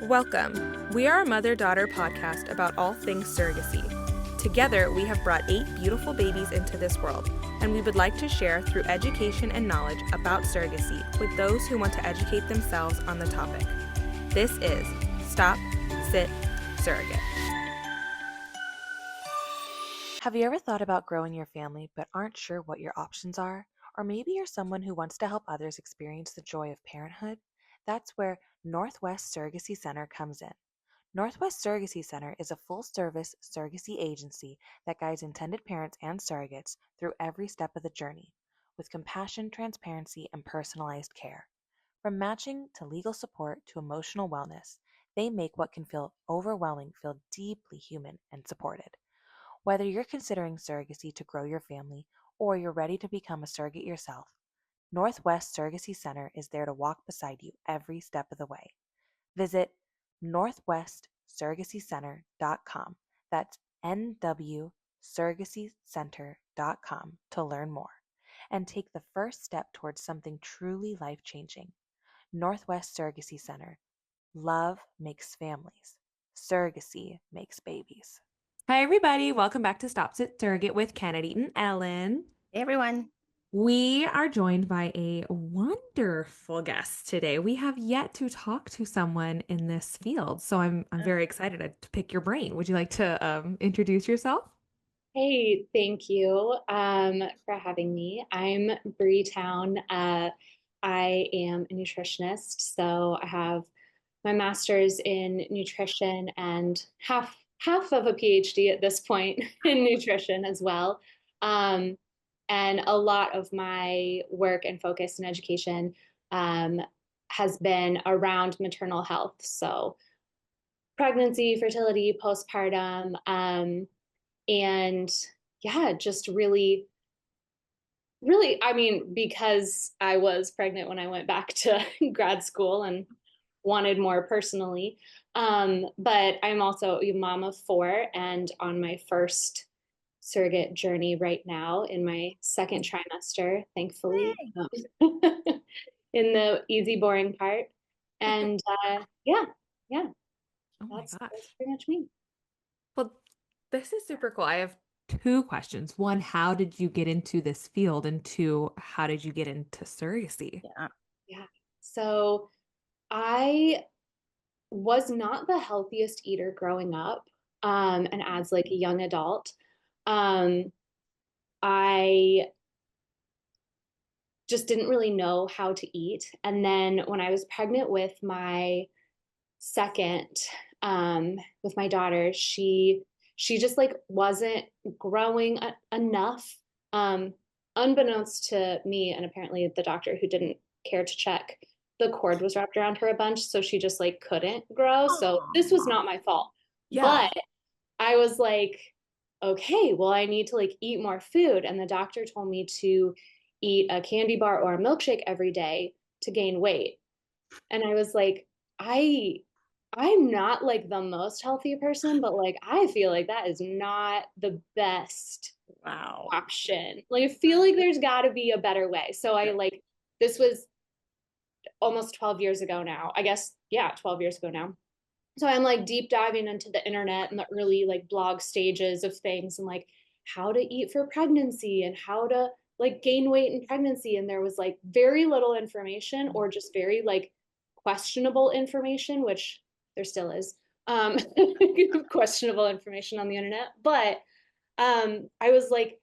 Welcome. We are a mother-daughter podcast about all things surrogacy. Together, we have brought 8 beautiful babies into this world, and we would like to share through education and knowledge about surrogacy with those who want to educate themselves on the topic. This is Stop.Sit.Surrogate. Have you ever thought about growing your family but aren't sure what your options are? Or maybe you're someone who wants to help others experience the joy of parenthood? That's where Northwest Surrogacy Center comes in. Northwest Surrogacy Center is a full-service surrogacy agency that guides intended parents and surrogates through every step of the journey, with compassion, transparency, and personalized care. From matching to legal support to emotional wellness, they make what can feel overwhelming feel deeply human and supported. Whether you're considering surrogacy to grow your family or you're ready to become a surrogate yourself, Northwest Surrogacy Center is there to walk beside you every step of the way. Visit northwestsurrogacycenter.com. That's nwsurrogacycenter.com to learn more and take the first step towards something truly life-changing. Northwest Surrogacy Center. Love makes families. Surrogacy makes babies. Hi, everybody. Welcome back to Stop.Sit.Surrogate with Kennedy and Ellen. Hey, everyone. We are joined by a wonderful guest today. We have yet to talk to someone in this field, so I'm very excited to pick your brain. Would you like to introduce yourself? Hey, thank you for having me. I'm Brie Towne. I am a nutritionist, so I have my master's in nutrition and half of a PhD at this point in nutrition as well. And a lot of my work and focus in education has been around maternal health, so pregnancy, fertility, postpartum. And yeah, just really, I mean, because I was pregnant when I went back to grad school and wanted more personally. But I'm also a mom of 4 and on my first surrogate journey right now in my second trimester, thankfully, in the easy, boring part. And yeah. Oh my That's gosh. pretty much me. Well, this is super cool. I have 2 questions. One, how did you get into this field? And 2, how did you get into surrogacy? Yeah. So I was not the healthiest eater growing up, and as like a young adult. I just didn't really know how to eat. And then when I was pregnant with my second, with my daughter, she just like wasn't growing enough, unbeknownst to me and apparently the doctor who didn't care to check. The cord was wrapped around her a bunch, so she just like couldn't grow. So this was not my fault. Yeah. But I was like, okay, well, I need to like eat more food. And the doctor told me to eat a candy bar or a milkshake every day to gain weight. And I was like, I'm not like the most healthy person, but like I feel like that is not the best option. Like I feel like there's got to be a better way. So I like this was almost 12 years ago now. I guess, yeah, 12 years ago now. So I'm like deep diving into the internet and the early like blog stages of things and like how to eat for pregnancy and how to like gain weight in pregnancy. And there was like very little information or just very like questionable information, which there still is, questionable information on the internet. But I was like,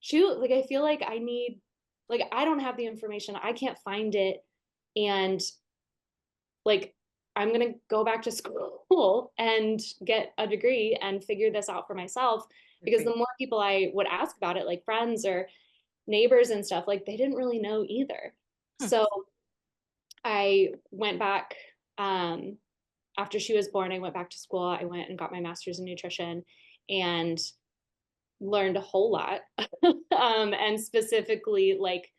shoot, like I feel like I need, like I don't have the information. I can't find it. And like I'm going to go back to school and get a degree and figure this out for myself. Because the more people I would ask about it, like friends or neighbors and stuff, like they didn't really know either. So I went back, after she was born, I went back to school. I went and got my master's in nutrition and learned a whole lot. And specifically like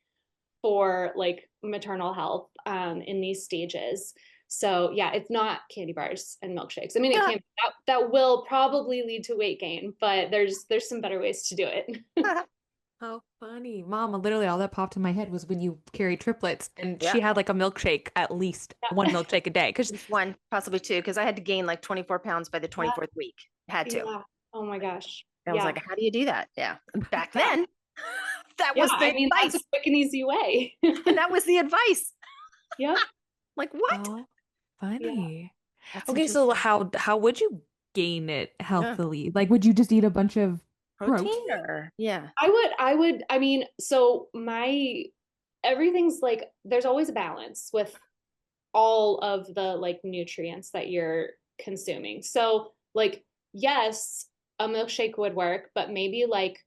for like maternal health in these stages. So yeah, it's not candy bars and milkshakes. I mean, it can that will probably lead to weight gain, but there's some better ways to do it. How funny. Mom, literally all that popped in my head was when you carry triplets and Yeah. she had like a milkshake, at least one Yeah. milkshake a day. Cause Just one, possibly two, because I had to gain like 24 pounds by the Yeah. 24th week. Had to. Yeah. Oh my gosh. I was Yeah. like, how do you do that? Yeah. Back Yeah. then, that Yeah. was I the mean, that's a advice. quick and easy way. And that was the advice. Yep. Like, what? how Yeah. funny. That's Okay, so interesting. how would you gain it Yeah. healthily? Like, would you just eat a bunch of Protein protein? or, yeah. I mean, so everything's like, there's always a balance with all of the like nutrients that you're consuming. So, like, yes, a milkshake would work, but maybe like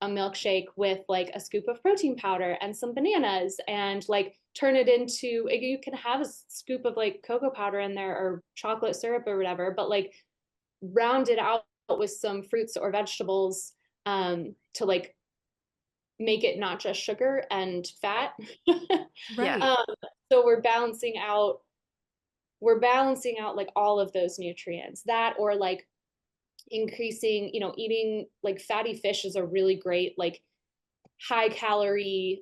a milkshake with like a scoop of protein powder and some bananas and like turn it into, you can have a scoop of like cocoa powder in there or chocolate syrup or whatever, but like round it out with some fruits or vegetables to like make it not just sugar and fat. Yeah. Right. um, so we're balancing out like all of those nutrients, that or like increasing, eating like fatty fish is a really great like higher calorie,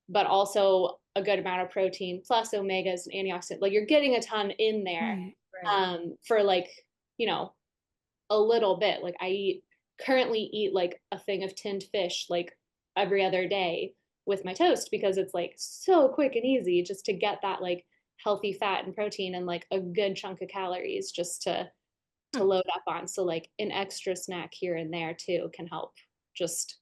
but also a good amount of protein plus omegas and antioxidants. Like you're getting a ton in there Right. Right. for like, you know, a little bit. Like currently eat like a thing of tinned fish like every other day with my toast because it's like so quick and easy just to get that like healthy fat and protein and like a good chunk of calories just to Hmm. load up on. So like an extra snack here and there too can help just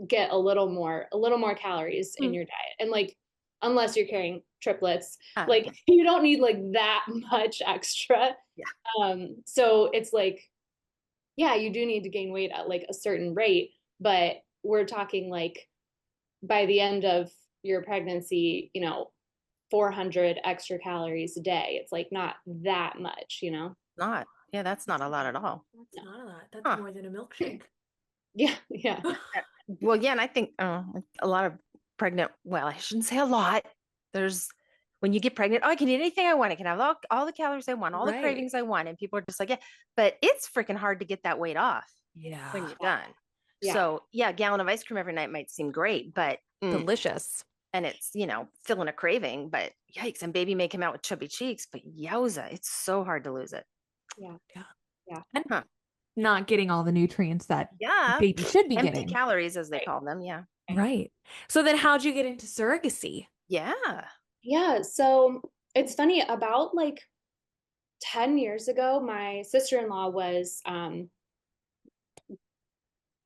get a little more calories in Mm. your diet. And like unless you're carrying triplets, like Yeah. you don't need like that much extra. Yeah. So it's like, yeah, you do need to gain weight at like a certain rate, but we're talking like by the end of your pregnancy, 400 extra calories a day. It's like not that much. Not. Yeah, that's not a lot at all. That's not a lot. That's Huh. more than a milkshake. Yeah, yeah, Well, yeah, and I think a lot of pregnant, well, I shouldn't say a lot. There's when you get pregnant, oh, I can eat anything I want. I can have all the calories I want, all the Right. cravings I want. And people are just like, yeah, but it's freaking hard to get that weight off when Yeah. you're done. yeah, So, yeah, a gallon of ice cream every night might seem great, but Delicious. and it's, filling a craving, but yikes, and baby may come out with chubby cheeks, but yowza, it's so hard to lose it. yeah, Yeah. yeah. And Huh. not getting all the nutrients that Yeah. baby should be Empty getting. calories, as they Right, call them. Yeah. right. Right. So then how'd you get into surrogacy? Yeah. Yeah, so it's funny, about like 10 years ago, my sister-in-law was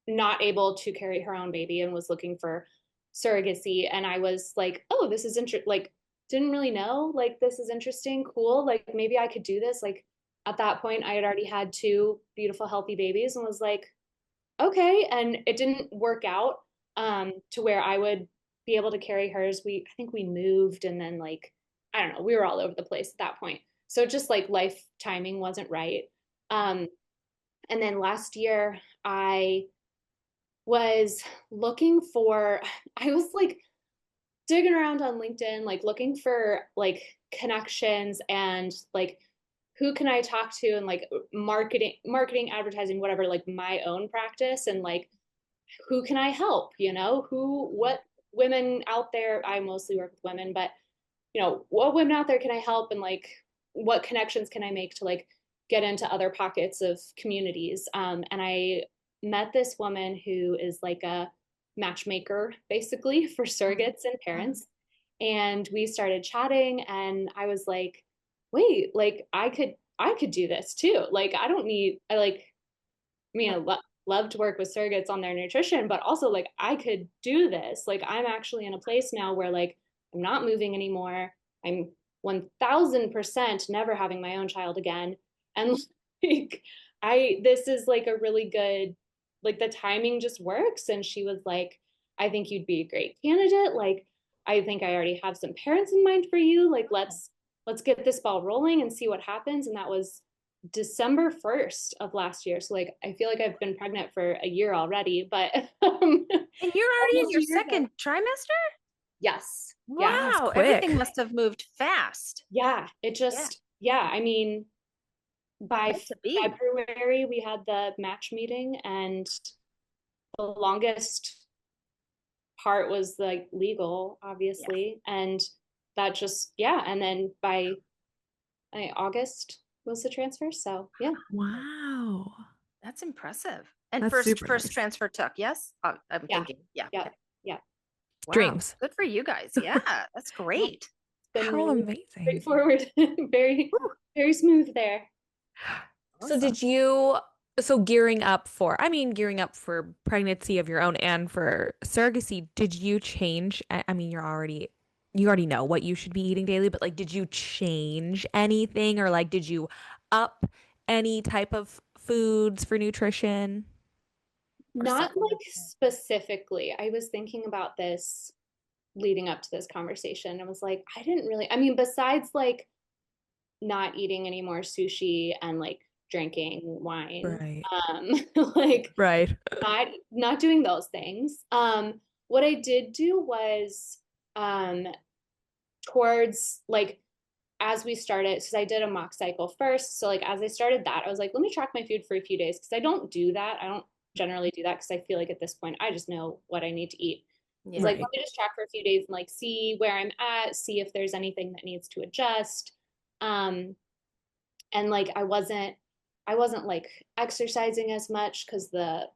not able to carry her own baby and was looking for surrogacy. And I was like, oh, this is interesting. Like, didn't really know, like, this is interesting, cool. Like, maybe I could do this. Like, at that point, I had already had two beautiful, healthy babies and was like, okay. And it didn't work out to where I would be able to carry hers. I think we moved and then, like, I don't know, we were all over the place at that point. So just like life timing wasn't right. Um, and then last year, I was looking for, I was like digging around on LinkedIn, like looking for like connections and like who can I talk to and like marketing, advertising, whatever, like my own practice and like who can I help, what women out there, I mostly work with women, but what women out there can I help and like what connections can I make to like get into other pockets of communities. And I met this woman who is like a matchmaker basically for surrogates and parents. And we started chatting and I was like, wait, like I could do this too. Like I don't need I like I mean, love to work with surrogates on their nutrition, but also like I could do this. Like I'm actually in a place now where like I'm not moving anymore. I'm 1000% never having my own child again. And like this is like a really good, like the timing just works. And she was like, I think you'd be a great candidate. Like, I think I already have some parents in mind for you. Like, let's get this ball rolling and see what happens. And that was December 1st of last year. So like I feel like I've been pregnant for a year already, but And you're already in almost a your year ago. second trimester? Yes. Yeah. That's Wow. Everything quick. must have moved fast. Yeah. It Yeah. just, yeah. I mean, by Meant to be. February we had the match meeting and the longest part was like legal, obviously. And that just, yeah. And then by August was the transfer. So yeah. Wow. That's impressive. And That's super first nice. transfer took, yes? I'm Yeah. thinking, yeah. Yeah. Okay. Yeah. Wow. Dreams. Good for you guys. Yeah, that's Yeah. great. Been How really amazing. straightforward, very, very smooth there. So Awesome. gearing up for, gearing up for pregnancy of your own and for surrogacy, did you change? I mean, you already know what you should be eating daily, but like, did you change anything or like, did you up any type of foods for nutrition or Not like supplements? specifically. I was thinking about this leading up to this conversation. I was like, I didn't really, I mean, besides like not eating any more sushi and like drinking wine, Right. um, like Right. not doing those things. What I did do was um towards like as we started, because I did a mock cycle first. So like as I started that, I was like, let me track my food for a few days because I don't do that. I don't generally do that because I feel like at this point I just know what I need to eat. It's Yeah. like, let Right. me just track for a few days and like see where I'm at, see if there's anything that needs to adjust. Um, and like I wasn't like exercising as much because the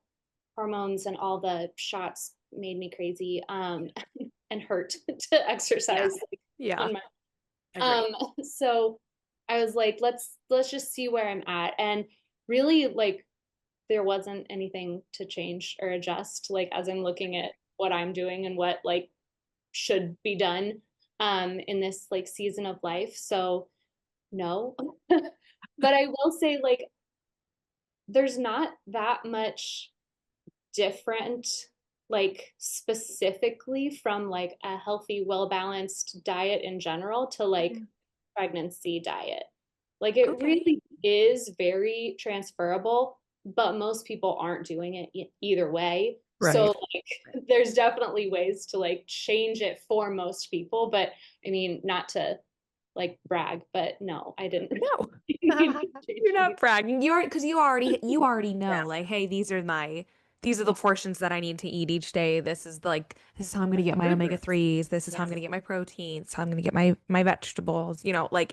hormones and all the shots made me crazy and hurt to Yeah. exercise like, Yeah. on my Agree. so I was like, let's just see where I'm at. And really like there wasn't anything to change or adjust, like as I'm looking at what I'm doing and what like should be done in this like season of life. So no. But I will say like there's not that much different like specifically from like a healthy well-balanced diet in general to like Mhm. pregnancy diet. Like it Okay. really is very transferable, but most people aren't doing it either way. So Right. like there's definitely ways to like change it for most people, but I mean not to like brag, but no, I didn't No. need to change You're not anything. bragging. You are because you already Yeah. know, like, hey, these are the portions that I need to eat each day. This is how I'm gonna get my omega threes. This is how I'm Yes. gonna get my proteins. How I'm gonna get my vegetables. Like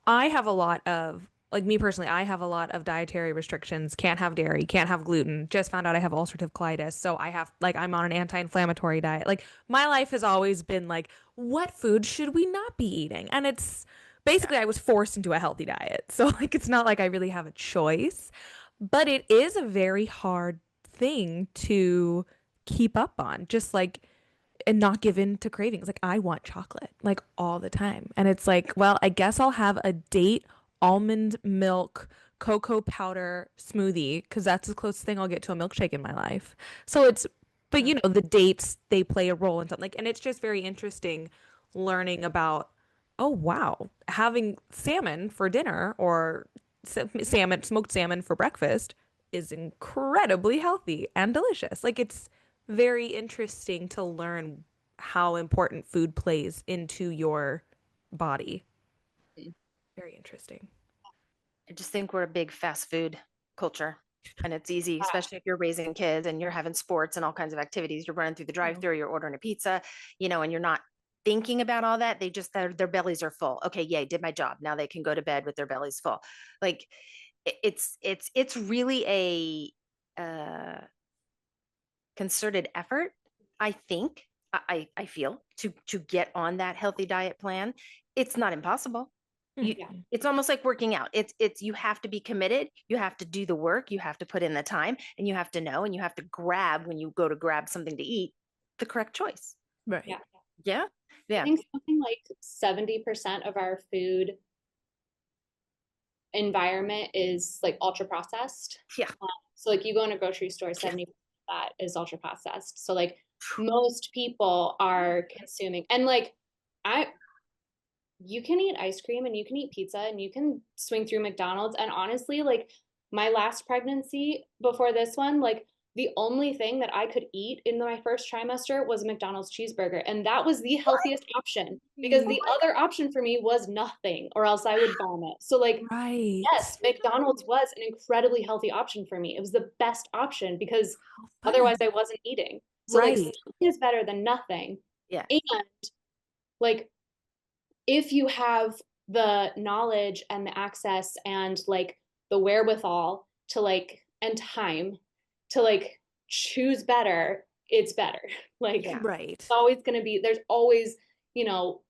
I have a lot of like me personally, I have a lot of dietary restrictions. Can't have dairy, can't have gluten. Just found out I have ulcerative colitis, so I'm on an anti-inflammatory diet. Like my life has always been like, what food should we not be eating? And it's Yeah. basically I was forced into a healthy diet. So like it's not like I really have a choice, but it is a very hard thing to keep up on. Just like and not give in to cravings. Like I want chocolate like all the time. And it's like, well, I guess I'll have a date almond milk cocoa powder smoothie because that's the closest thing I'll get to a milkshake in my life. So it's but Mhm. the dates they play a role in something like and it's just very interesting learning about oh wow, having salmon for dinner or smoked salmon for breakfast is incredibly healthy and delicious. Like it's very interesting to learn how important food plays into your body. Very interesting. I just think we're a big fast food culture. And it's easy, especially if you're raising kids and you're having sports and all kinds of activities. You're running through the drive-through, you're ordering a pizza, and you're not thinking about all that. They just their bellies are full. Okay, yay, did my job. Now they can go to bed with their bellies full. Like it's really a concerted effort, I think. I feel to get on that healthy diet plan. It's not impossible. You, Yeah. it's almost like working out. It's you have to be committed. You have to do the work. You have to put in the time, and you have to know, and you have to grab when you go to grab something to eat, the correct choice. Yeah. Right. Yeah, I yeah, think something like 70% of our food environment is like ultra processed. yeah, So like you go in a grocery store, yeah. 70% of that is ultra processed. So like most people are consuming and like I you can eat ice cream and you can eat pizza and you can swing through McDonald's and honestly like my last pregnancy before this one like the only thing that I could eat in my first trimester was a McDonald's cheeseburger. And that was the healthiest option because the other option for me was nothing or else I would vomit. So like, Right. yes, McDonald's was an incredibly healthy option for me. It was the best option because How otherwise funny. I wasn't eating. So like Right. something is better than nothing. Yeah. And like if you have the knowledge and the access and like the wherewithal to like and time to like choose better, it's better. Like Yeah. Right. it's always going to be, there's always, you know,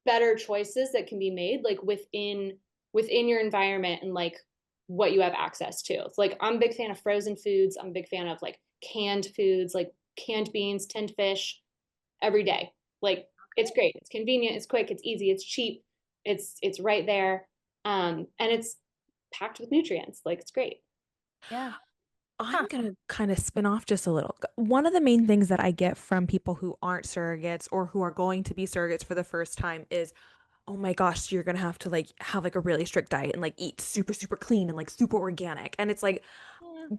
better choices that can be made like within your environment and like what you have access to. It's like I'm a big fan of frozen foods. I'm a big fan of like canned foods, like canned beans, tinned fish every day. Like it's great. It's convenient, it's quick, it's easy, it's cheap. It's right there. And it's packed with nutrients. Like it's great. Yeah. I'm going to kind of spin off just a little. One of the main things that I get from people who aren't surrogates or who are going to be surrogates for the first time is, oh my gosh, you're going to have to like have like a really strict diet and like eat super, super clean and like super organic. And it's like,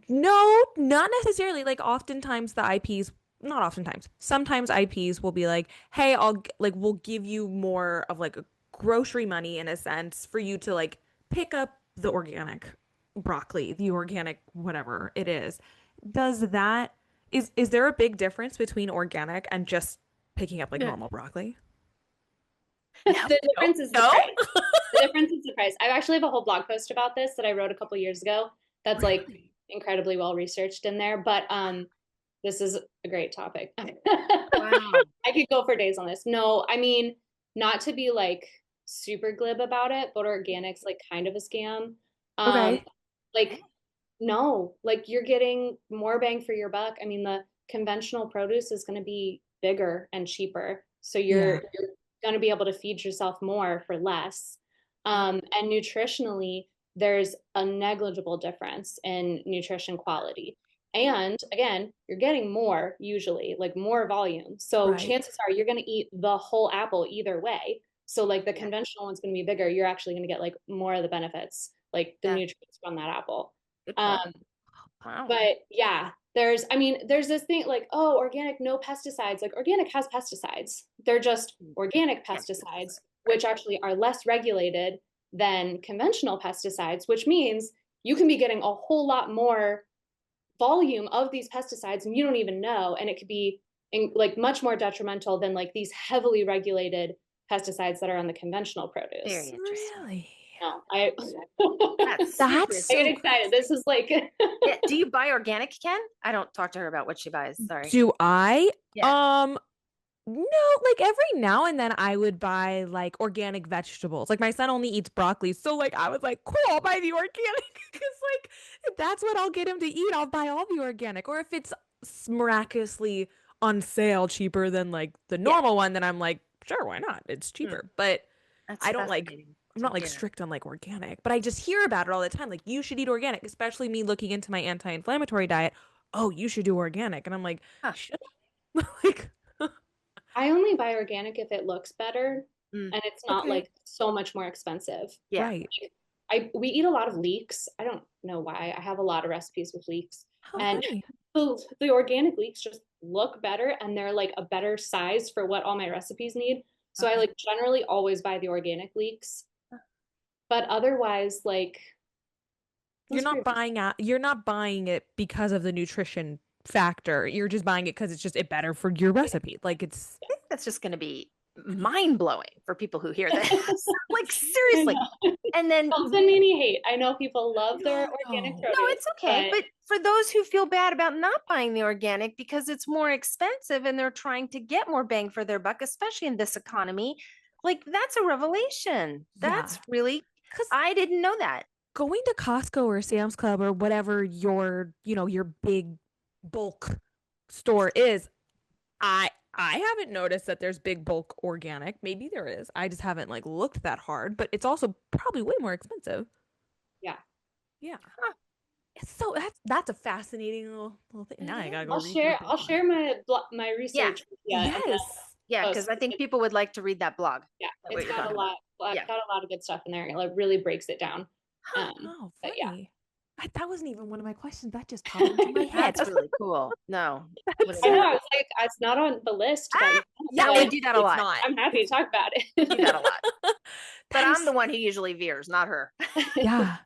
no, not necessarily. Like oftentimes the IPs, not oftentimes, sometimes IPs will be like, hey, like, we'll give you more of like a grocery money in a sense for you to like pick up the organic broccoli, the organic whatever it is. Does that is there a big difference between organic and just picking up like Yeah. normal broccoli? The No. difference is the No? price. The difference is the price. I actually have a whole blog post about this that I wrote a couple years ago. That's like Really? incredibly well researched in there. But this is a great topic. Wow. I could go for days on this. No, I mean, not to be like super glib about it, but organic's like kind of a scam. Um, Okay. like no, like you're getting more bang for your buck. I mean, the conventional produce is going to be bigger and cheaper. So Yeah. you're going to be able to feed yourself more for less. And nutritionally, there's a negligible difference in nutrition quality. And again, you're getting more usually, like more volume. So Right. chances are you're going to eat the whole apple either way. So like the Yeah. conventional one's going to be bigger. You're actually going to get like more of the benefits, like the Yeah. nutrients from that apple. Good point. Um, Wow. but yeah, I mean, there's this thing like, oh, organic, no pesticides. Like organic has pesticides. They're just organic Yeah. pesticides, Right. which actually are less regulated than conventional pesticides, which means you can be getting a whole lot more volume of these pesticides and you don't even know. And it could be like much more detrimental than like these heavily regulated pesticides that are on the conventional Very produce. interesting. Really? No, That's That's super I get so interesting. excited. This is like Yeah. Do you buy organic, Ken? I don't talk to her about what she buys. Sorry. Do I? Yeah. No, like every now and then I would buy like organic vegetables. Like my son only eats broccoli, so like I was like, cool, I'll buy the organic because like if that's what I'll get him to eat, I'll buy all the organic. Or if it's miraculously on sale cheaper than like the Yeah. normal one, then I'm like, sure, why not? It's cheaper. But That's I don't like fascinating I'm to not like hear. strict on like organic, but I just hear about it all the time. Like you should eat organic, especially me looking into my anti-inflammatory diet. Oh, you should do organic. And I'm like, Huh. should I? Like, I only buy organic if it looks better Mm. and it's not okay, like so much more expensive. Yeah. right. We eat a lot of leeks. I don't know why. I have a lot of recipes with leeks. How And funny. the organic leeks just look better and they're like a better size for what all my recipes need. So I Okay. like generally always buy the organic leeks. But otherwise, like You're that's not pretty much buying out, you're not buying it because of the nutrition factor. You're just buying it because it's just it better for your it. recipe. Like it's I think that's just going to be mind blowing for people who hear this. Like I seriously. know. And then Don't send me any hate. I know people love their no, organic no. no, produce, it's okay. but But for those who feel bad about not buying the organic because it's more expensive and they're trying to get more bang for their buck, especially in this economy, like that's a revelation. Yeah. That's really, Because I didn't know that. going to Costco or Sam's Club or whatever your, your big bulk store is, I haven't noticed that there's big bulk organic. Maybe there is. I just haven't like looked that hard, but it's also probably way more expensive. yeah. Yeah. Huh. So that's a fascinating little thing. Now I gotta go read through I'll share my Yeah. research with you and Yes. Yeah. post. Because I think people would like to read that blog. Yeah, Like what it's you're got talking about. Yeah. got a lot of good stuff in there. It like really breaks it down. Huh. Oh, But yeah, funny. That wasn't even one of my questions. That just popped into my head. That's really cool. No. What is I know. that? I was like, it's not on the list that you have, Yeah, but, we like, do that a It's lot. not. I'm happy to talk about We do that a it. lot. But That I'm is- the one who usually veers, not her. yeah.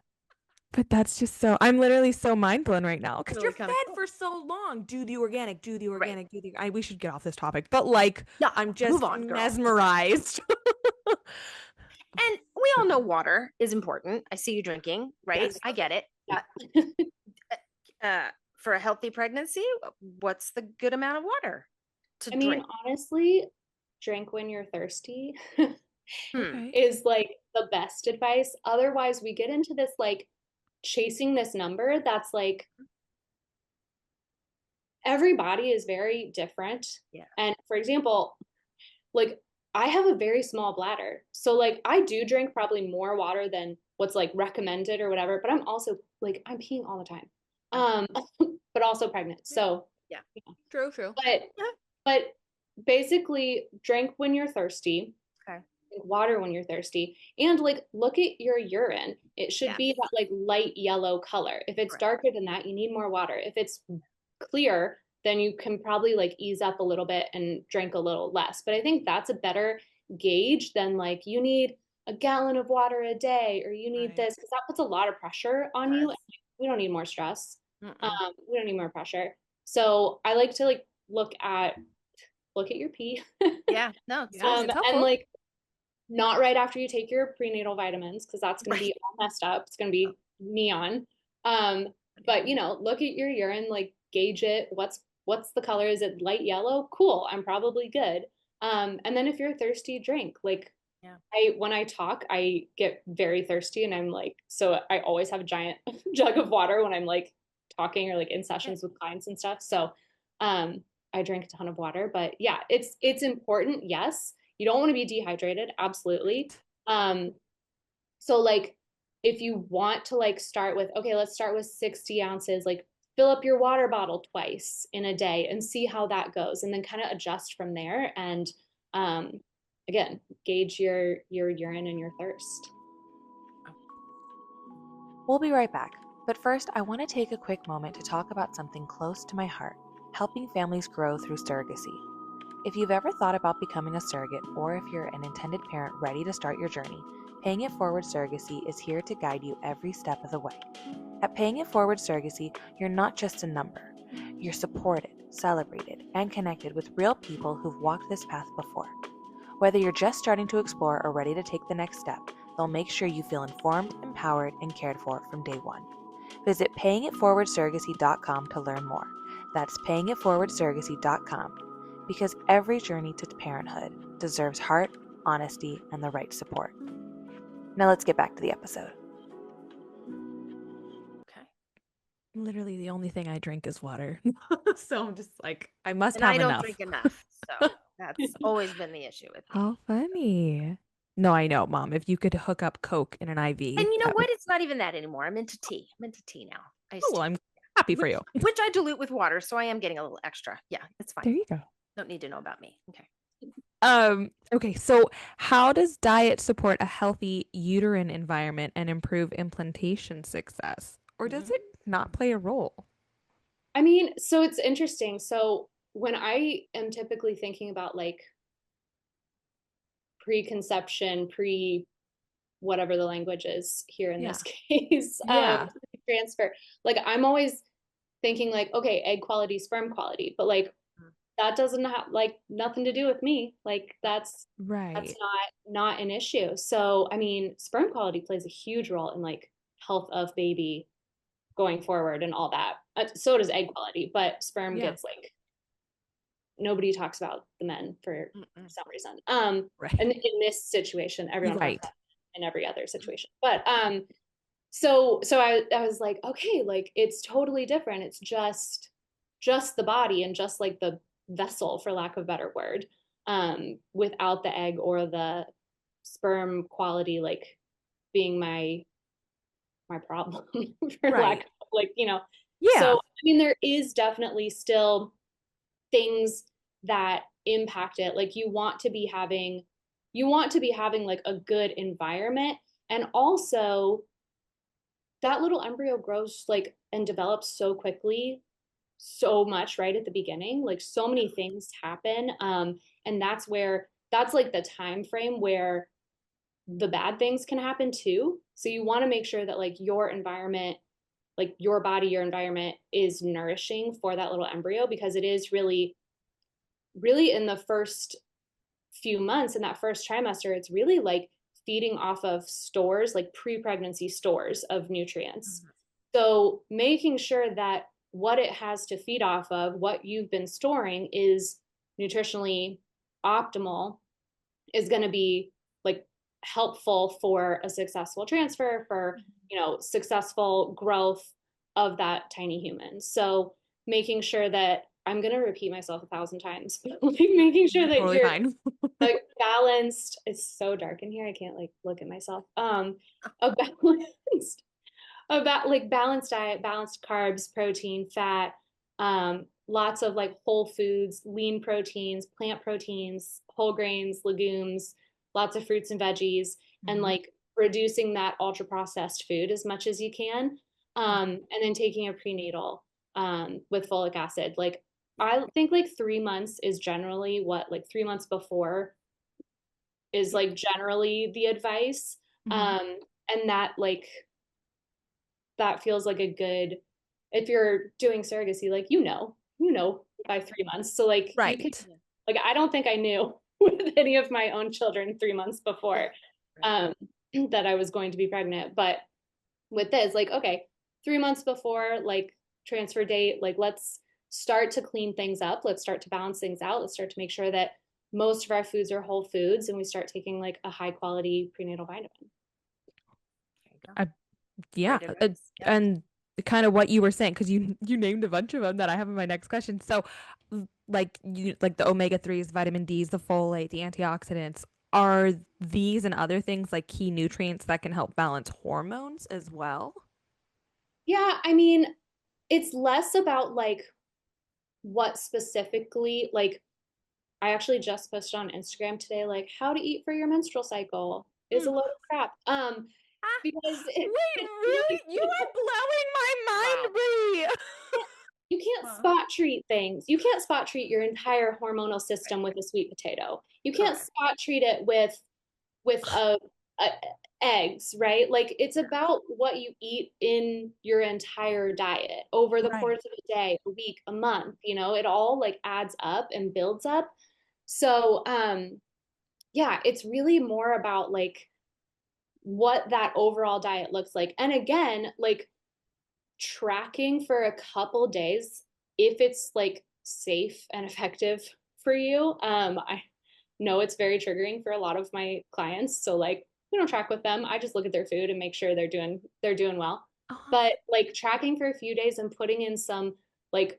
But that's just so, I'm literally so mind blown right now because Really you're kinda fed cool. for so long. Do the organic, do the Right. organic, we should get off this topic. But like, Yeah, I'm just move on, girl. mesmerized. And we all know water is important. I see you drinking, right? Yes. I get it. Yeah. For a healthy pregnancy, what's the good amount of water to I mean, drink? honestly, drink when you're thirsty Okay. is like the best advice. Otherwise, we get into this like chasing this number that's like every body is very different. Yeah. And for example, like I have a very small bladder. So like I do drink probably more water than what's like recommended or whatever, but I'm also like I'm peeing all the time. Um but also pregnant. So Yeah. True. but Yeah. but basically drink when you're thirsty. Okay. Drink water when you're thirsty and like look at your urine. It should Yes. be that like light yellow color. If it's Correct. darker than that, you need more water. If it's clear, then you can probably like ease up a little bit and drink a little less. But I think that's a better gauge than like you need a gallon of water a day or you need Right. this because that puts a lot of pressure on you. Does. We don't need more stress. Mm-mm. We don't need more pressure. So I like to like look at your pee. Yeah. No, it's Yeah, easy. it's And helpful. like not right after you take your prenatal vitamins because that's going to Right. be all messed up. It's going to be neon. Um, but you know, look at your urine, like gauge it. What's the color? Is it light yellow? Cool. I'm probably good. And then if you're thirsty, drink. Like Yeah. when I talk, I get very thirsty and I'm like, so I always have a giant jug of water when I'm like talking or like in sessions with clients and stuff. So I drink a ton of water. But yeah, it's important, yes. You don't want to be dehydrated, absolutely. So like if you want to like start with, okay, let's start with 60 ounces, like fill up your water bottle twice in a day and see how that goes and then kind of adjust from there and um again gauge your urine and your thirst. We'll be right back, but first I want to take a quick moment to talk about something close to my heart: helping families grow through surrogacy. If you've ever thought about becoming a surrogate, or if you're an intended parent ready to start your journey, Paying It Forward Surrogacy is here to guide you every step of the way. At Paying It Forward Surrogacy, you're not just a number. You're supported, celebrated, and connected with real people who've walked this path before. Whether you're just starting to explore or ready to take the next step, they'll make sure you feel informed, empowered, and cared for from day one. Visit payingitforwardsurrogacy.com to learn more. That's payingitforwardsurrogacy.com, because every journey to parenthood deserves heart, honesty, and the right support. Now let's get back to the episode. Okay. Literally the only thing I drink is water. So I'm just like, I must And have I don't enough. drink enough. So that's always been the issue with me. How funny. No, I know, Mom. If you could hook up Coke in an IV. And you know that what? would- It's not even that anymore. I'm into tea. I'm into tea now. Oh, well, I'm happy for you. Which I dilute with water, so I am getting a little extra. Yeah, it's There fine. you go. Don't need to know about me. Okay. Okay, so how does diet support a healthy uterine environment and improve implantation success? Or does it not play a role? I mean, so it's interesting. So when I am typically thinking about like preconception, pre whatever the language is here in this case, Yeah. transfer, like I'm always thinking like, okay, egg quality, sperm quality, but like that doesn't have like nothing to do with me. Like that's Right. not an issue. So I mean, sperm quality plays a huge role in like health of baby going forward and all that. So does egg quality, but sperm Yeah. gets like nobody talks about the men for some reason. Right. And in this situation, everyone talks Right. about it in every other situation. But so I was like, okay, like it's totally different. It's just the body and just like the vessel, for lack of a better word, without the egg or the sperm quality like being my problem for lack Right. of like, you know. Yeah. So I mean there is definitely still things that impact it. Like you want to be having like a good environment and also that little embryo grows like and develops so quickly, so much right at the beginning, like so many things happen. And that's like the time frame where the bad things can happen too. So you want to make sure that like your environment, like your body, your environment is nourishing for that little embryo, because it is really, really in the first few months, in that first trimester, it's really like feeding off of stores, like pre-pregnancy stores of nutrients. So making sure that what it has to feed off of, what you've been storing, is nutritionally optimal, is going to be like helpful for a successful transfer, for, successful growth of that tiny human. So making sure that, I'm going to repeat myself 1,000 times, like making sure that Totally you're fine. like balanced. It's so dark in here, I can't like look at myself. A balanced, about like balanced diet, balanced carbs, protein, fat, lots of like whole foods, lean proteins, plant proteins, whole grains, legumes, lots of fruits and veggies, and like reducing that ultra processed food as much as you can. And then taking a prenatal with folic acid. Like I think like 3 months is generally what, like 3 months before is like generally the advice. And that like that feels like a good, if you're doing surrogacy, like by 3 months. So like you can, Right. like I don't think I knew with any of my own children 3 months before that I was going to be pregnant. But with this, like, okay, 3 months before like transfer date, like let's start to clean things up. Let's start to balance things out. Let's start to make sure that most of our foods are whole foods, and we start taking like a high quality prenatal vitamin. Yeah. And kind of what you were saying, because you named a bunch of them that I have in my next question. So like the omega-3s, vitamin Ds, the folate, the antioxidants, are these and other things like key nutrients that can help balance hormones as well? Yeah, I mean, it's less about like what specifically, like I actually just posted on Instagram today, like how to eat for your menstrual cycle is a load of crap. Because Wait, really? You are blowing my mind, Brie. you can't spot treat things. You can't spot treat your entire hormonal system with a sweet potato. You can't spot treat it with a eggs, right? Like it's about what you eat in your entire diet over the Right. course of a day, a week, a month, it all like adds up and builds up. So, yeah, it's really more about like what that overall diet looks like. And again, like tracking for a couple days, if it's like safe and effective for you. I know it's very triggering for a lot of my clients. So like we don't track with them. I just look at their food and make sure they're doing well. But like tracking for a few days and putting in some, like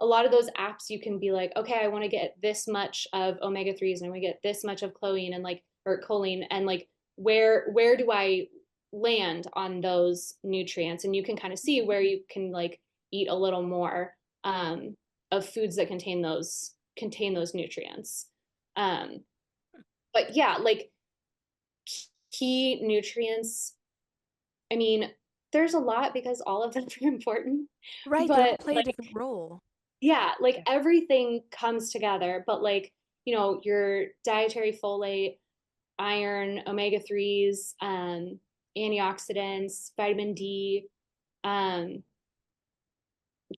a lot of those apps, you can be like, okay, I want to get this much of omega-3s and we get this much of choline and like, or choline, and like where do I land on those nutrients? And you can kind of see where you can like eat a little more of foods that contain those nutrients. um but yeah, like key nutrients, I mean, there's a lot because all of them are important, Right, they all but play a like different role. yeah, like everything comes together. But like, your dietary folate, iron, omega-3s, antioxidants, vitamin D, um,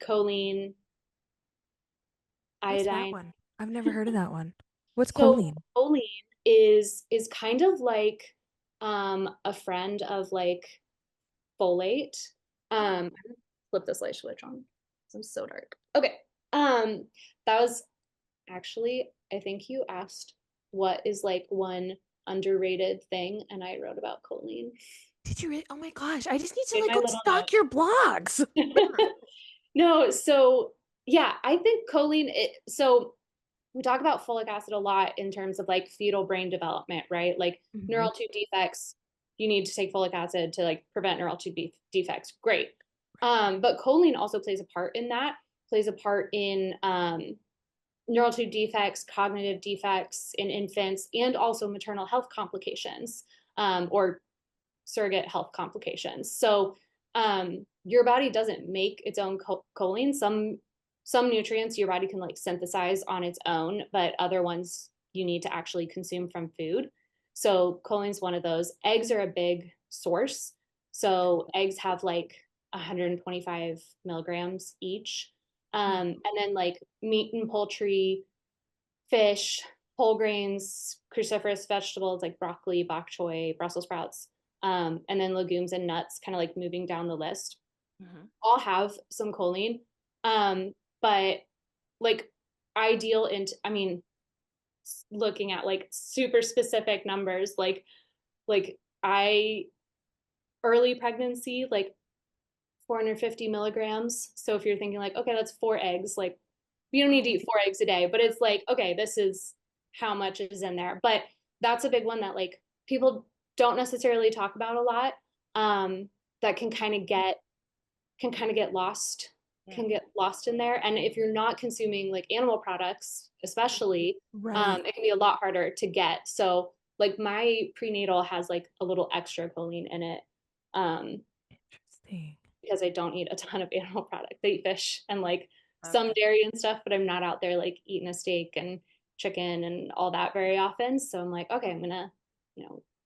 choline, What's that iodine. one? I've never heard of that one. What's So choline? choline is kind of like a friend of like folate. I'm gonna flip this light switch on because I'm so dark. Okay. That was actually, I think you asked what is like one underrated thing, and I wrote about choline Did you really? Oh my gosh, I just need to in like my go little stalk your blogs. note. No, so yeah, I think choline, so we talk about folic acid a lot in terms of like fetal brain development, right? Like neural tube defects, you need to take folic acid to like prevent neural tube defects. Great. But choline also plays a part in that, plays a part in neural tube defects, cognitive defects in infants, and also maternal health complications, or surrogate health complications. So your body doesn't make its own choline. Some nutrients your body can like synthesize on its own, but other ones you need to actually consume from food. So choline's one of those. Eggs are a big source. So eggs have like 125 milligrams each. And then like meat and poultry, fish, whole grains, cruciferous vegetables like broccoli, bok choy, Brussels sprouts, and then legumes and nuts, kind of like moving down the list, all have some choline. But like ideal into, I mean, looking at like super specific numbers, like I early pregnancy, like 450 milligrams. So if you're thinking like, okay, that's 4 eggs, like you don't need to eat 4 eggs a day, but it's like, okay, this is how much is in there. But that's a big one that like people don't necessarily talk about a lot. That can kind of get lost, can get lost in there. And if you're not consuming like animal products, especially, Right. it can be a lot harder to get. So like my prenatal has like a little extra choline in it. Um, Interesting. because I don't eat a ton of animal products. I eat fish and like some Okay. dairy and stuff, but I'm not out there like eating a steak and chicken and all that very often. So I'm like, okay, I'm gonna,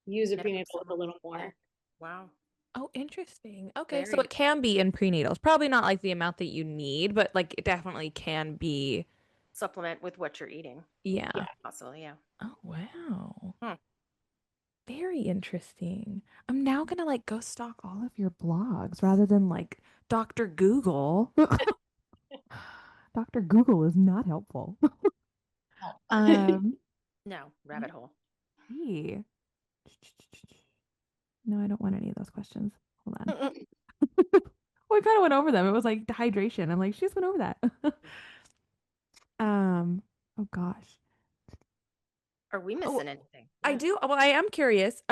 use a Never prenatal with a some. little Yeah. more. Wow. Oh, interesting. Okay, so Very it can be in prenatals. Probably not like the amount that you need, but like it definitely can be. supplement with what you're eating. Yeah. Yeah. Possibly, yeah. Oh, wow. Hmm. Very interesting. I'm now gonna like go stalk all of your blogs rather than like Dr. Google. Dr. Google is not helpful. Um, No, let's rabbit hole. see. No, I don't want any of those questions. Hold on. We kind of went over them. It was like dehydration. I'm like, she just went over that. Um, oh gosh. Are we Oh, missing anything? I Yeah. do. Well, I am curious.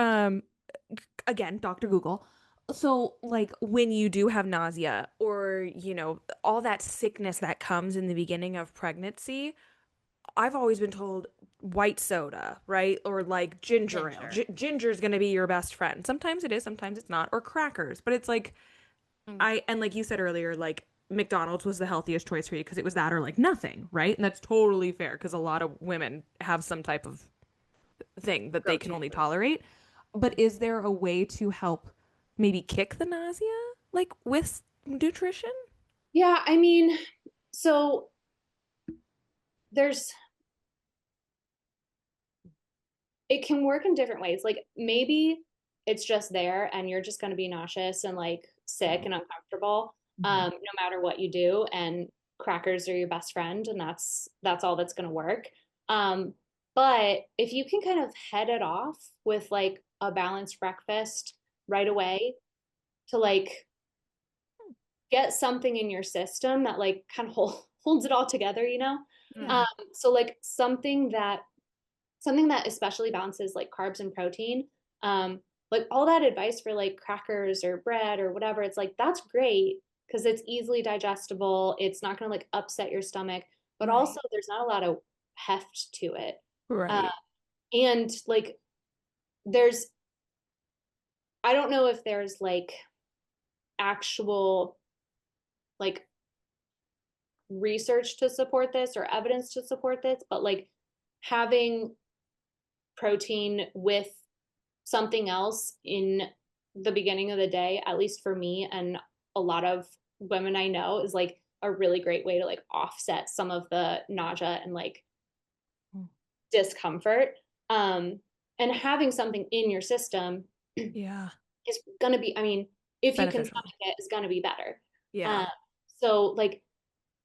Again, Dr. Google. So, like, when you do have nausea or, all that sickness that comes in the beginning of pregnancy, I've always been told white soda, right? Or like ginger ale. Ginger. Ginger is going to be your best friend. Sometimes it is, sometimes it's not. Or crackers. But it's like, Mm. and like you said earlier, like McDonald's was the healthiest choice for you because it was that or like nothing, right? And that's totally fair because a lot of women have some type of thing that they can Go-to only food. tolerate. But is there a way to help maybe kick the nausea, like with nutrition? Yeah, I mean, so there's it can work in different ways. Like maybe it's just there and you're just going to be nauseous and like sick and uncomfortable, Mhm. no matter what you do. And crackers are your best friend, and that's all that's going to work. Um, but if you can kind of head it off with like a balanced breakfast right away to like get something in your system that like kind of holds it all together, Yeah. so like something that especially balances like carbs and protein. Um, like all that advice for like crackers or bread or whatever, it's like that's great because it's easily digestible. It's not going to like upset your stomach, but Right. also there's not a lot of heft to it. Uh, Right. and like there's, I don't know if there's like actual like research to support this or evidence to support this, but like having protein with something else in the beginning of the day, at least for me and a lot of women I know, is like a really great way to like offset some of the nausea and like Mm. discomfort. Um, and having something in your system Yeah. is going to be, I mean, if you can Beneficial. stomach it, is going to be better. Yeah. Um, so like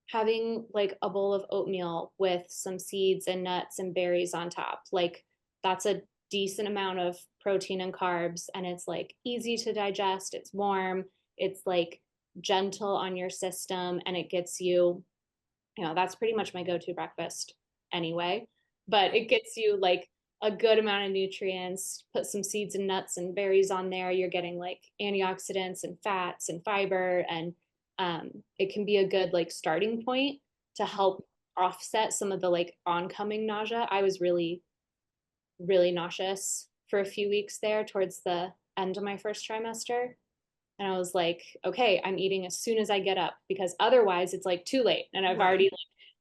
having like a bowl of oatmeal with some seeds and nuts and berries on top, like that's a decent amount of protein and carbs, and it's like easy to digest, it's warm, it's like gentle on your system, and it gets you, that's pretty much my go-to breakfast anyway, but it gets you like a good amount of nutrients. Put some seeds and nuts and berries on there, you're getting like antioxidants and fats and fiber, and it can be a good like starting point to help offset some of the like oncoming nausea. I was really really nauseous for a few weeks there towards the end of my first trimester. And I was like, okay, I'm eating as soon as I get up because otherwise it's like too late and I've Right.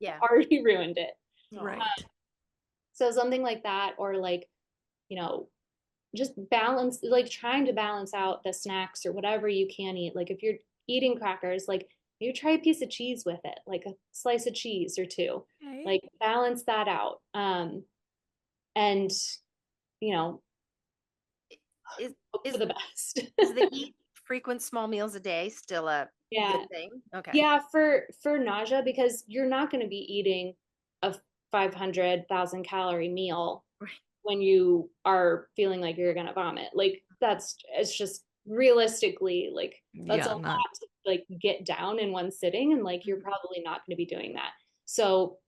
Yeah. already ruined it. Right. So something like that, or like, you know, just balance, like trying to balance out the snacks or whatever you can eat. Like if you're eating crackers, like you try a piece of cheese with it, like a slice of cheese or two, Okay. like balance that out. And you know, Is hope for is the best. is the eat frequent small meals a day still a Yeah. good thing? Okay. Yeah, for nausea, because you're not going to be eating a 500,000 calorie meal Right. when you are feeling like you're going to vomit. Like it's just realistically, like that's a Yeah, lot not. to like get down in one sitting, and like you're Mhm. probably not going to be doing that. So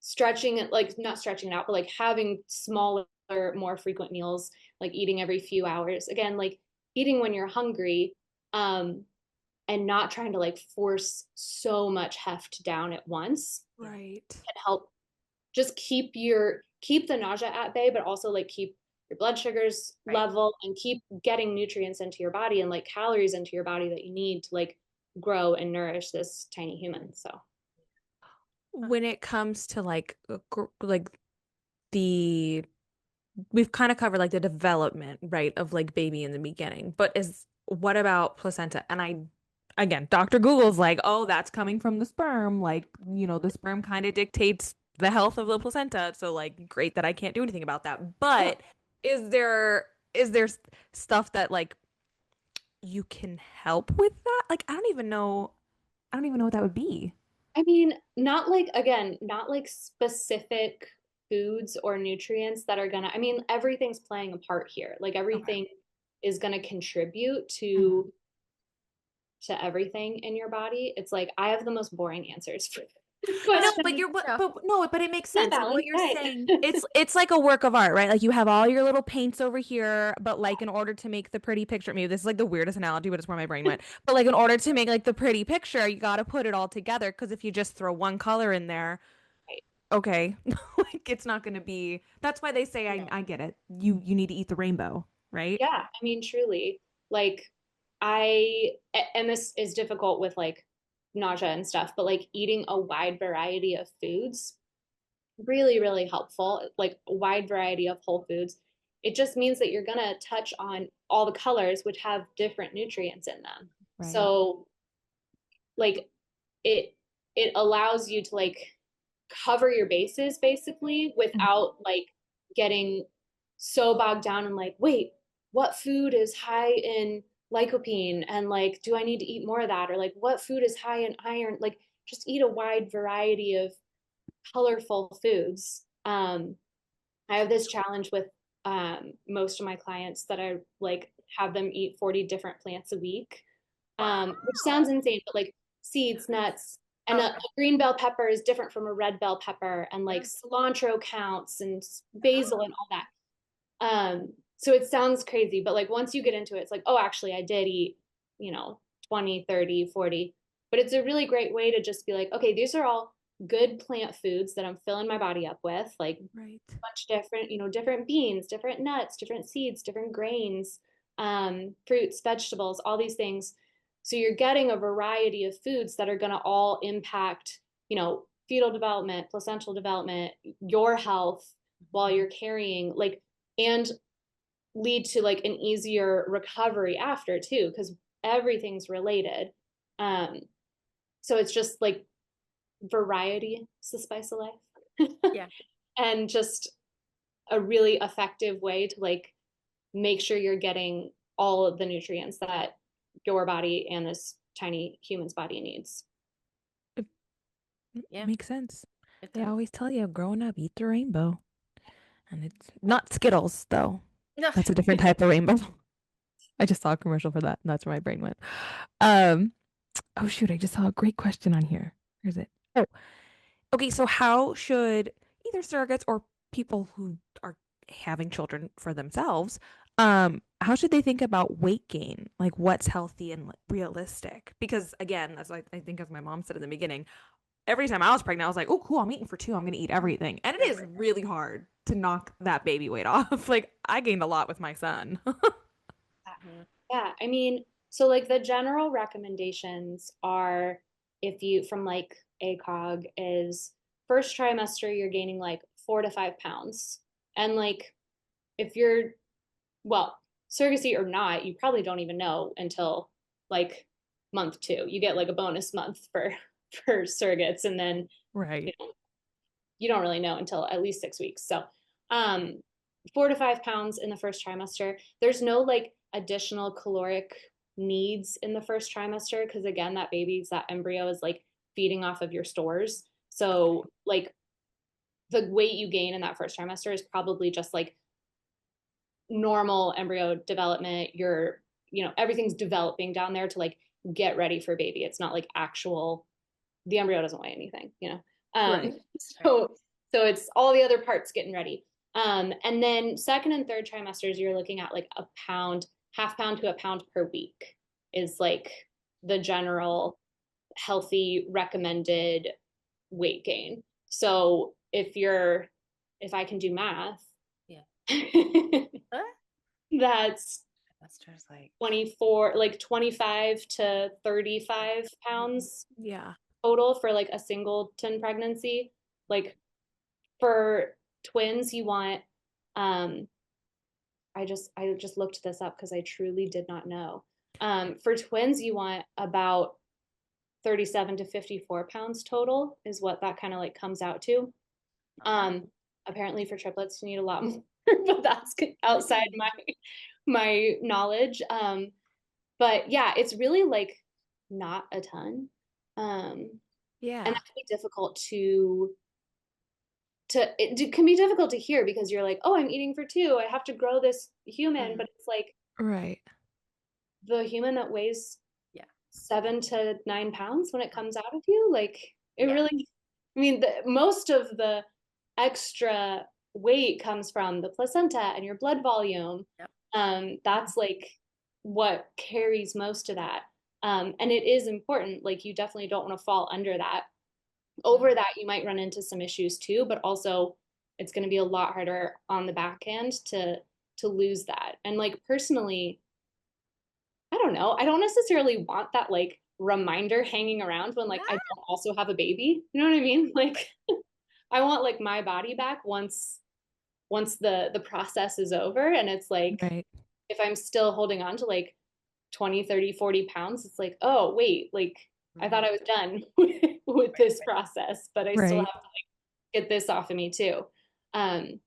stretching it, like not stretching it out, but like having smaller, more frequent meals, like eating every few hours. Again, like eating when you're hungry, um, and not trying to like force so much heft down at once Yeah. Right. can help just keep the nausea at bay, but also like keep your blood sugars Right. level and keep getting nutrients into your body and like calories into your body that you need to like grow and nourish this tiny human. So When it comes to like like the we've kind of covered like the development, right, of like baby in the beginning. But is what about placenta? And I again, Dr. Google's like, "Oh, that's coming from the sperm. Like, the sperm kind of dictates the health of the placenta. So like great that I can't do anything about that." yeah, But is there stuff that like you can help with that? Like I don't even know what that would be. I mean, not like, again, not like specific foods or nutrients that are gonna, I mean, everything's playing a part here. Like Okay. everything is gonna contribute Mhm. to everything in your body. It's like I have the most boring answers for this No, question. but you're what No. but no, but it makes Yeah, sense. Like what balance, you're right? saying, it's like a work of art, right? Like you have all your little paints over here, but like in order to make the pretty picture, maybe this is like the weirdest analogy, but it's where my brain went. But like in order to make like the pretty picture, you got to put it all together because if you just throw one color in there, Right. okay, like it's not going to be. That's why they say I No. I get it. You need to eat the rainbow, right? Yeah, I mean, truly, like and this is difficult with like nausea and stuff, but like eating a wide variety of foods, really, really helpful. Like a wide variety of whole foods. It just means that you're gonna touch on all the colors, which have different nutrients in them. Right. So like it it allows you to like cover your bases basically Mhm. without like getting so bogged down and like, wait, what food is high in lycopene, and like do I need to eat more of that, or like what food is high in iron? Like just eat a wide variety of colorful foods. I have this challenge with most of my clients that I like have them eat 40 different plants a week, which sounds Wow. insane, but like seeds, nuts, and a Okay. green bell pepper is different from a red bell pepper, and like Yeah. cilantro counts and basil and all that. So it sounds crazy, but like once you get into it, it's like, oh, actually, I did eat, you know, 20, 30, 40. But it's a really great way to just be like, okay, these are all good plant foods that I'm filling my body up with, like Right. a bunch of different, different beans, different nuts, different seeds, different grains, fruits, vegetables, all these things. So you're getting a variety of foods that are going to all impact, fetal development, placental development, your health while you're carrying, like, and lead to like an easier recovery after too, because everything's related. Um, so it's just like variety is the spice of life. Yeah. And just a really effective way to like make sure you're getting all of the nutrients that your body and this tiny human's body needs. It Yeah. makes sense. It They does. always tell you growing up, eat the rainbow. And it's not Skittles, though. No. That's a different type of rainbow. I just saw a commercial for that, and that's where my brain went. Um, oh shoot, I just saw a great question on here. Where's it? Oh, okay. So how should either surrogates or people who are having children for themselves, how should they think about weight gain? Like what's healthy and realistic? Because again, as I think as my mom said in the beginning, every time I was pregnant, I was like, oh, cool, I'm eating for two. I'm going to eat everything. And it is Everything. really hard to knock that baby weight off. Like, I gained a lot with my son. Mhm. Yeah, I mean, So like the general recommendations are, if you from like ACOG, is first trimester you're gaining like 4 to 5 pounds. And like if you're, well, surrogacy or not, you probably don't even know until like month 2. You get like a bonus month for for surrogates, and then you Right. know, you don't really know until at least 6 weeks. So, um, 4 to 5 pounds in the first trimester. There's no like additional caloric needs in the first trimester because again, that embryo is like feeding off of your stores. So, like the weight you gain in that first trimester is probably just like normal embryo development. Everything's developing down there to like get ready for baby. It's not like actual, the embryo doesn't weigh anything, you know. Right. So so it's all the other parts getting ready. And then second and third trimesters, you're looking at like a pound, half pound to a pound per week is like the general healthy recommended weight gain. So if I can do math, Yeah. that's Semester's like 24, like 25 to 35 pounds Yeah. total for like a singleton pregnancy. Like for twins, you want I just looked this up because I truly did not know. For twins, you want about 37 to 54 pounds total is what that kind of like comes out to. Um, Apparently for triplets, you need a lot more, but that's outside my knowledge. But yeah, it's really like not a ton. And Yeah. that can be difficult it can be difficult to hear because you're like, oh, I'm eating for two. I have to grow this human, but it's like Right. the human that weighs yeah. 7 to 9 pounds when it comes out of you. Like it Yeah. really, I mean, most of the extra weight comes from the placenta and your blood volume. Yep. That's like what carries most of that. And it is important. Like you definitely don't want to fall under that. Over that, you might run into some issues too, but also it's going to be a lot harder on the back end to lose that. And like personally, I don't know. I don't necessarily want that like reminder hanging around when like I don't also have a baby. You know what I mean? Like I want like my body back once the process is over, and it's like Right. if I'm still holding on to like 20, 30, 40 pounds, it's like, oh, wait, like I thought I was done with this process, but I still have Right. to like get this off of me too. Um,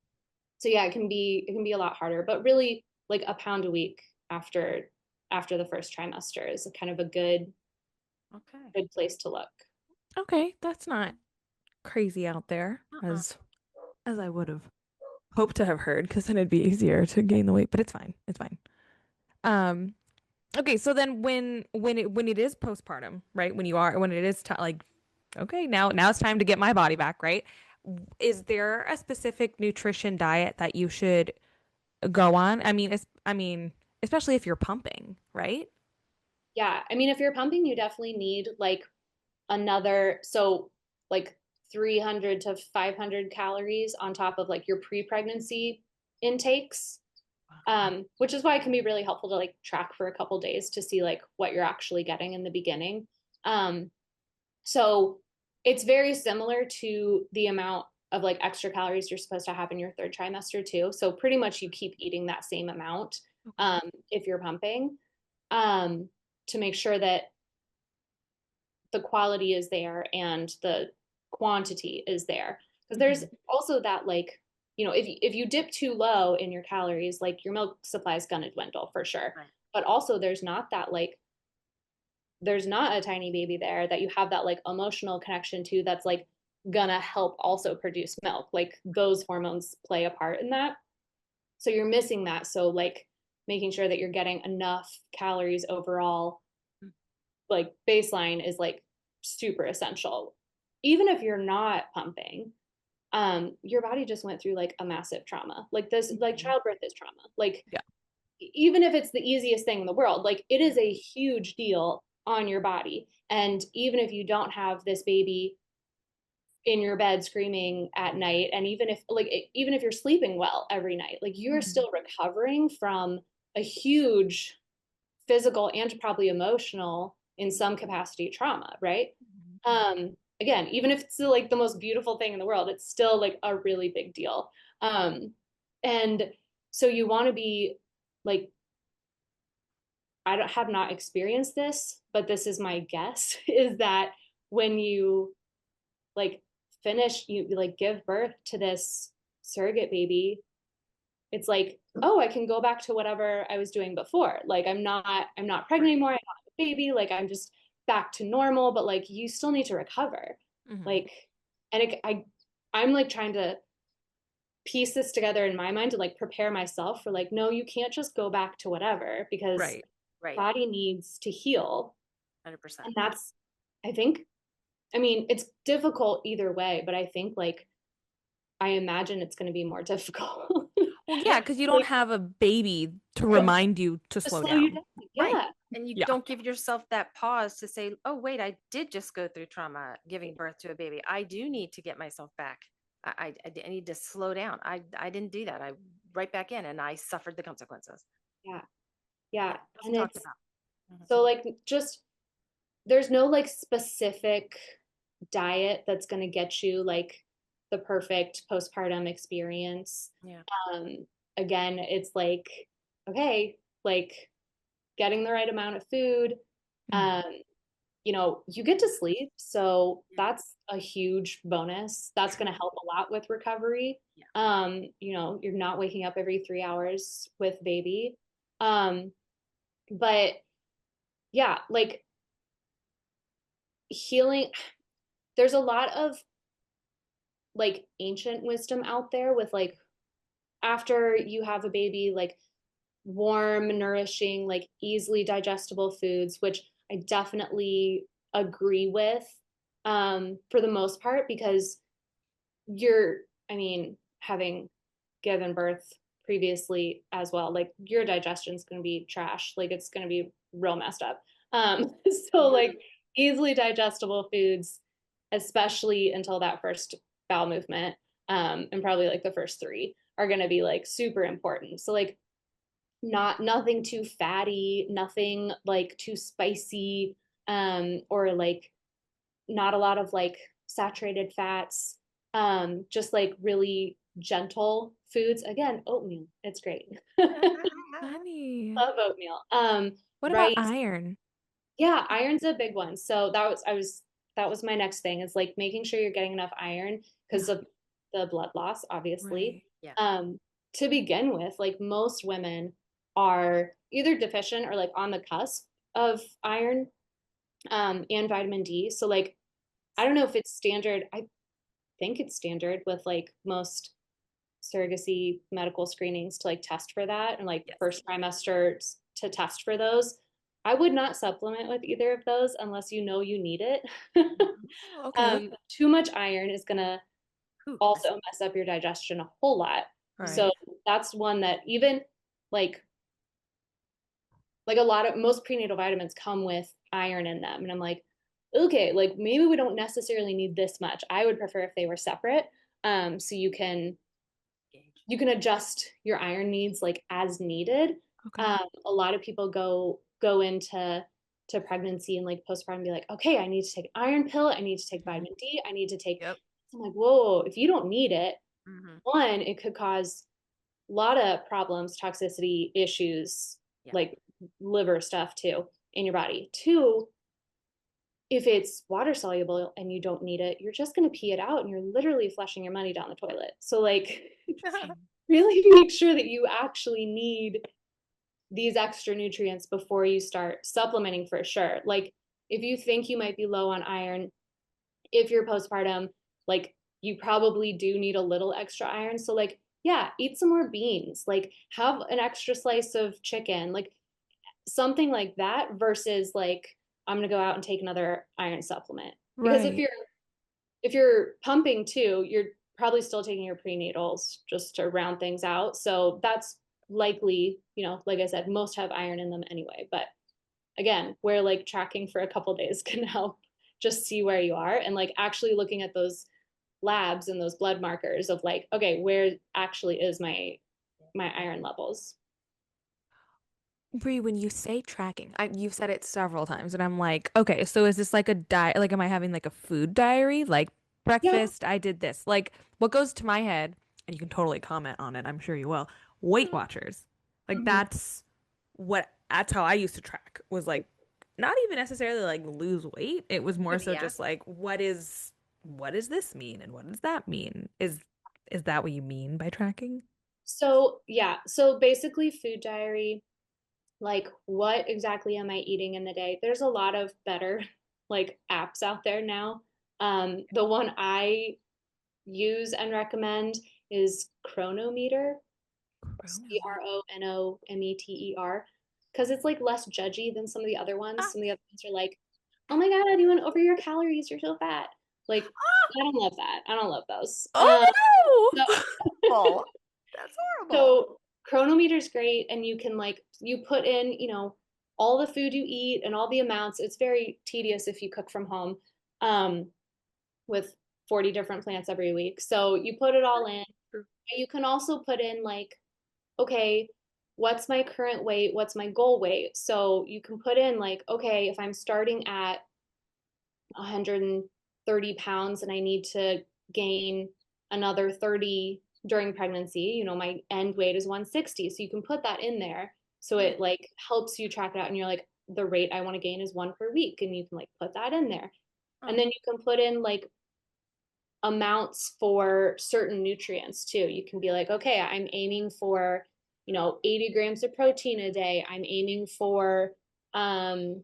so yeah, it can be a lot harder, but really like a pound a week after the first trimester is kind of a Okay. good place to look. Okay. That's not crazy out there Uh-uh. as I would have hoped to have heard, because then it'd be easier to gain the weight, but it's fine. It's fine. Um, okay, so then when it is postpartum, right? When it is like, okay, now it's time to get my body back, right? Is there a specific nutrition diet that you should go on? I mean, especially if you're pumping, right? Yeah, I mean, if you're pumping, you definitely need like so like 300 to 500 calories on top of like your pre-pregnancy intakes. Which is why it can be really helpful to like track for a couple days to see like what you're actually getting in the beginning. Um, so it's very similar to the amount of like extra calories you're supposed to have in your third trimester too. So pretty much you keep eating that same amount if you're pumping, um, to make sure that the quality is there and the quantity is there. Because there's also that like, if you dip too low in your calories, like your milk supply is gonna dwindle for sure. Right. But also there's not that like there's not a tiny baby there that you have that like emotional connection to that's like gonna help also produce milk. Like those hormones play a part in that. So you're missing that. So like making sure that you're getting enough calories overall, like baseline is like super essential. Even if you're not pumping, your body just went through like a massive trauma. Like this, like childbirth is trauma. Like Yeah. even if it's the easiest thing in the world, like it is a huge deal on your body. And even if you don't have this baby in your bed screaming at night, and even if you're sleeping well every night, like you're still recovering from a huge physical and probably emotional in some capacity trauma, right? Again, even if it's like the most beautiful thing in the world, it's still like a really big deal. And so you want to be like, have not experienced this, but this is my guess, is that when you like finish, you like give birth to this surrogate baby, it's like, oh, I can go back to whatever I was doing before. Like I'm not pregnant anymore. I'm not a baby. Like I'm just back to normal, but like you still need to recover. Like, and I'm like trying to piece this together in my mind to like prepare myself for like, no, you can't just go back to whatever because Right. body needs to heal. 100%. And that's, I think, I mean, it's difficult either way, but I think like, I imagine it's going to be more difficult. Well, yeah, because you don't Like, have a baby to remind you to to slow slow you down. down. Right. Yeah. And you Yeah. don't give yourself that pause to say, oh, wait, I did just go through trauma giving birth to a baby. I do need to get myself back. I need to slow down. I didn't do that. I right back in and I suffered the consequences. Yeah. Yeah. It wasn't And talked it's about. so like just there's no like specific diet that's going to get you like the perfect postpartum experience. Yeah. Um, again, it's like, okay, like getting the right amount of food. Um, you know, you get to sleep. So that's a huge bonus. That's going to help a lot with recovery. You know, you're not waking up every 3 hours with baby. But yeah, like healing, there's a lot of like ancient wisdom out there with like after you have a baby, like warm, nourishing, like easily digestible foods, which I definitely agree with for the most part because you're, I mean, having given birth previously as well, like your digestion's going to be trash. Like it's going to be real messed up. So like easily digestible foods, especially until that first bowel movement, and probably like the first three are going to be like super important. So like nothing too fatty, nothing like too spicy, or like not a lot of like saturated fats, just like really gentle foods. Again, oatmeal, it's great. Funny. Love oatmeal. What about Rice, iron? yeah, iron's a big one. So that was my next thing is like making sure you're getting enough iron because of the blood loss, obviously. Right. Yeah. To begin with, like most women are either deficient or like on the cusp of iron, and vitamin D. So like I don't know if it's standard. I think it's standard with like most surrogacy medical screenings to like test for that and like Yes. first trimester to test for those. I would not supplement with either of those unless you know you need it. Okay. Too much iron is gonna Ooh, also mess up your digestion a whole lot. So Right. that's one that even like a lot of most prenatal vitamins come with iron in them. And I'm like, okay, like maybe we don't necessarily need this much. I would prefer if they were separate. So you can adjust your iron needs like as needed. Okay. A lot of people go into pregnancy and like postpartum and be like, okay, I need to take an iron pill, I need to take vitamin D, I need to take. Yep. I'm like, whoa, if you don't need it, Mm-hmm. one, it could cause a lot of problems, toxicity issues, Yeah. like liver stuff too in your body. Two, if it's water soluble and you don't need it, you're just going to pee it out and you're literally flushing your money down the toilet. So like really make sure that you actually need these extra nutrients before you start supplementing for sure. Like if you think you might be low on iron, if you're postpartum, like you probably do need a little extra iron. So like, yeah, eat some more beans, like have an extra slice of chicken, like something like that versus like I'm going to go out and take another iron supplement. Because Right. if you're pumping too, you're probably still taking your prenatals just to round things out. So that's likely, you know, like I said, most have iron in them anyway. But again, where like tracking for a couple days can help just see where you are and like actually looking at those labs and those blood markers of like, okay, where actually is my iron levels. Brie, when you say tracking, you've said it several times, and I'm like, okay, so is this like a diet? Like, am I having like a food diary? Like, Yeah. breakfast, I did this. Like, what goes to my head, and you can totally comment on it, I'm sure you will. Weight Watchers. Like, Mhm. that's how I used to track, was like, not even necessarily like lose weight. It was more so Yeah. just like, what does this mean? And what does that mean? Is that what you mean by tracking? So, yeah. So basically, food diary, like what exactly am I eating in the day? There's a lot of better like apps out there now. The one I use and recommend is Chronometer, Chronometer, because it's like less judgy than some of the other ones. Ah, Some of the other ones are like, oh my God, you went over your calories, you're so fat. Like, ah, I don't love that. I don't love those. oh So, no! Horrible. That's horrible. so Chronometer's great, and you can like you put in, all the food you eat and all the amounts. It's very tedious if you cook from home, um, with 40 different plants every week. So you put it all in. You can also put in like, okay, what's my current weight? What's my goal weight? So you can put in like, okay, if I'm starting at 130 pounds and I need to gain another 30 during pregnancy, my end weight is 160. So you can put that in there. So Yeah. it like helps you track it out and you're like, the rate I want to gain is one per week. And you can like put that in there. And Oh, then you can put in like amounts for certain nutrients too. You can be like, okay, I'm aiming for, 80 grams of protein a day. I'm aiming for um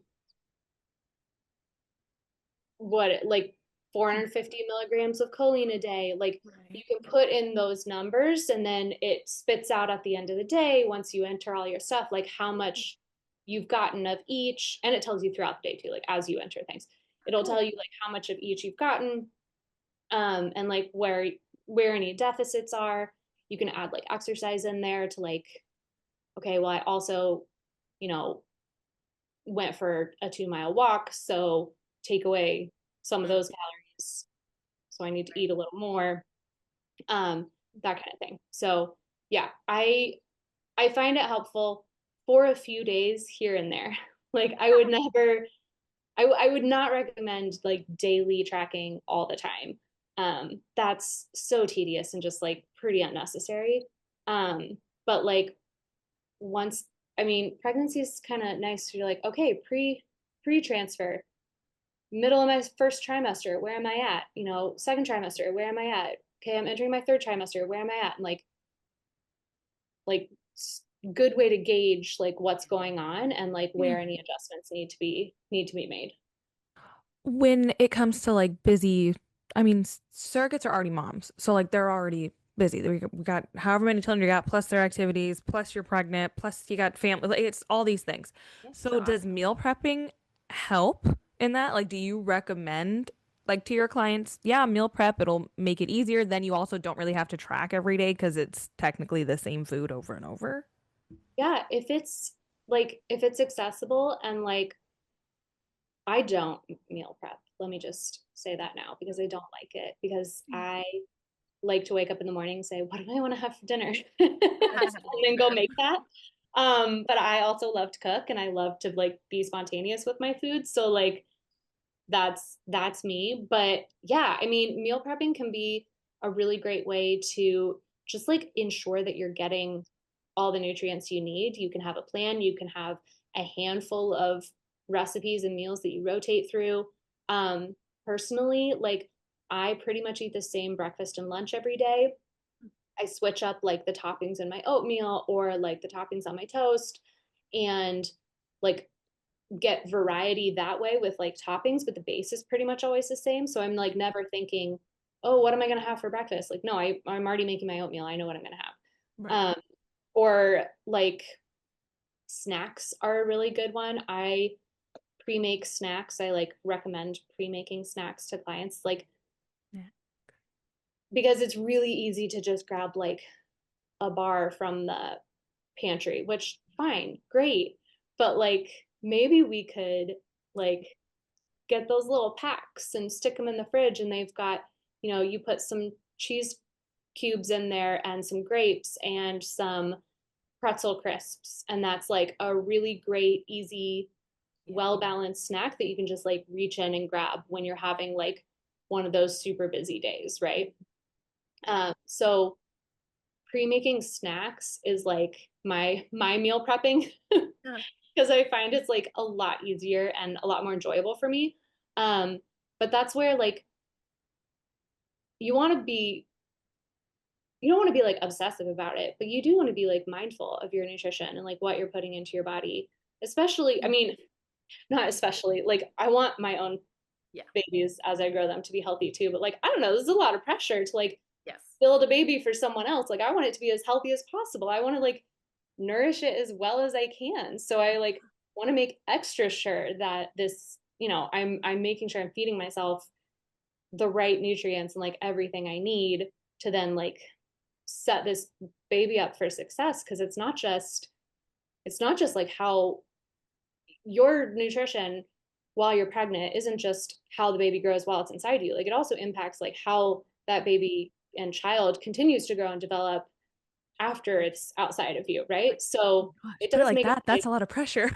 what like 450 milligrams of choline a day. Like you right. can put in those numbers and then it spits out at the end of the day once you enter all your stuff, like how much you've gotten of each. And it tells you throughout the day too, like as you enter things, it'll Cool. tell you like how much of each you've gotten, and like where any deficits are. You can add like exercise in there to like, okay, well, I also, you know, went for a 2 mile walk, so take away some of Mm, those calories. So I need to eat a little more, um, that kind of thing. So yeah, I find it helpful for a few days here and there. Like I would never, I would not recommend like daily tracking all the time. That's so tedious and just like pretty unnecessary. But like once, I mean, pregnancy is kind of nice. You're like, okay, pre transfer, middle of my first trimester, where am I at? Second trimester, where am I at? Okay, I'm entering my third trimester, where am I at? And like good way to gauge like what's going on and like Yeah. where any adjustments need to be made. When it comes to like busy, I mean, surrogates are already moms, so like they're already busy. We got however many children you got, plus their activities, plus you're pregnant, plus you got family. Like, it's all these things. So sure. does meal prepping help in that? Like, do you recommend like to your clients, yeah, meal prep, it'll make it easier. Then you also don't really have to track every day because it's technically the same food over and over. Yeah, if it's accessible and like I don't meal prep. Let me just say that now because I don't like it because I like to wake up in the morning and say, what do I want to have for dinner? And then go Amen. make that. But I also love to cook and I love to like be spontaneous with my food. So like that's me. But yeah, I mean, meal prepping can be a really great way to just like ensure that you're getting all the nutrients you need. You can have a plan, you can have a handful of recipes and meals that you rotate through. Um, Personally, like I pretty much eat the same breakfast and lunch every day. I switch up like the toppings in my oatmeal or like the toppings on my toast and like get variety that way with like toppings, but the base is pretty much always the same. So I'm like never thinking, oh, what am I going to have for breakfast? Like, no, I'm already making my oatmeal. I know what I'm going to Right. have. Or like snacks are a really good one. I pre-make snacks. I like recommend pre-making snacks to clients, like Yeah. because it's really easy to just grab like a bar from the pantry, which fine, great. But like maybe we could like get those little packs and stick them in the fridge and they've got, you put some cheese cubes in there and some grapes and some pretzel crisps, and that's like a really great, easy, Yeah. well-balanced snack that you can just like reach in and grab when you're having like one of those super busy days, right? So pre-making snacks is like my meal prepping Yeah. because I find it's like a lot easier and a lot more enjoyable for me. Um, but that's where like you want to be you don't want to be like obsessive about it, but you do want to be like mindful of your nutrition and like what you're putting into your body. Especially, I mean, not especially, like I want my own Yeah. babies as I grow them to be healthy too, but like I don't know, there's a lot of pressure to like Yes. build a baby for someone else. Like I want it to be as healthy as possible. I want to like nourish it as well as I can. So I like want to make extra sure that this, I'm making sure I'm feeding myself the right nutrients and like everything I need to then like set this baby up for success, because it's not just like how your nutrition while you're pregnant isn't just how the baby grows while it's inside you. Like it also impacts like how that baby and child continues to grow and develop after it's outside of you, right? So Gosh, it put it does like make that. That's a lot of pressure.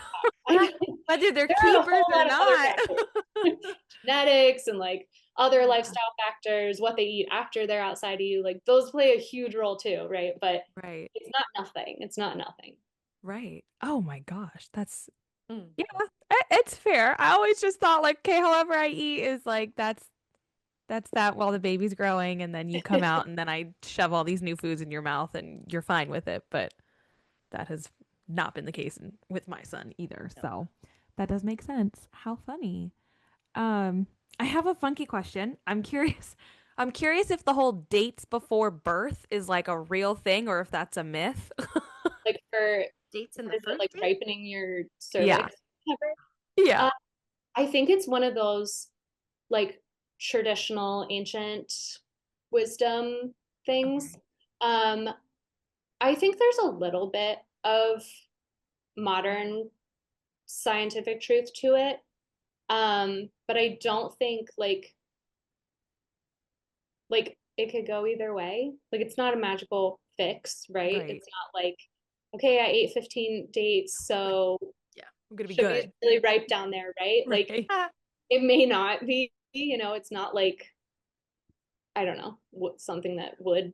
I know Whether they're there are a keepers whole or lot of other not. factors. Genetics and like other Yeah. lifestyle factors, what they eat after they're outside of you, like those play a huge role too, right? But Right. it's not nothing. It's not nothing. Right. Oh my gosh. That's Mm. yeah, it's fair. I always just thought like, okay, however I eat is like that's that while the baby's growing and then you come out and then I shove all these new foods in your mouth and you're fine with it. But that has not been the case with my son either. No. So that does make sense. How funny. Um, I have a funky question. I'm curious. I'm curious if the whole dates before birth is like a real thing or if that's a myth. Like for Dates in the what is it, fruit like date? ripening your Yeah. cervix? Whatever. Yeah. I think it's one of those like traditional ancient wisdom things. Okay. Um, I think there's a little bit of modern scientific truth to it. But I don't think like it could go either way. Like it's not a magical fix, right? Right. It's not like, okay, I ate 15 dates, so Yeah. I'm gonna be should be good. really ripe down there, right? Like Right. it may not be, it's not like, I don't know, what something that would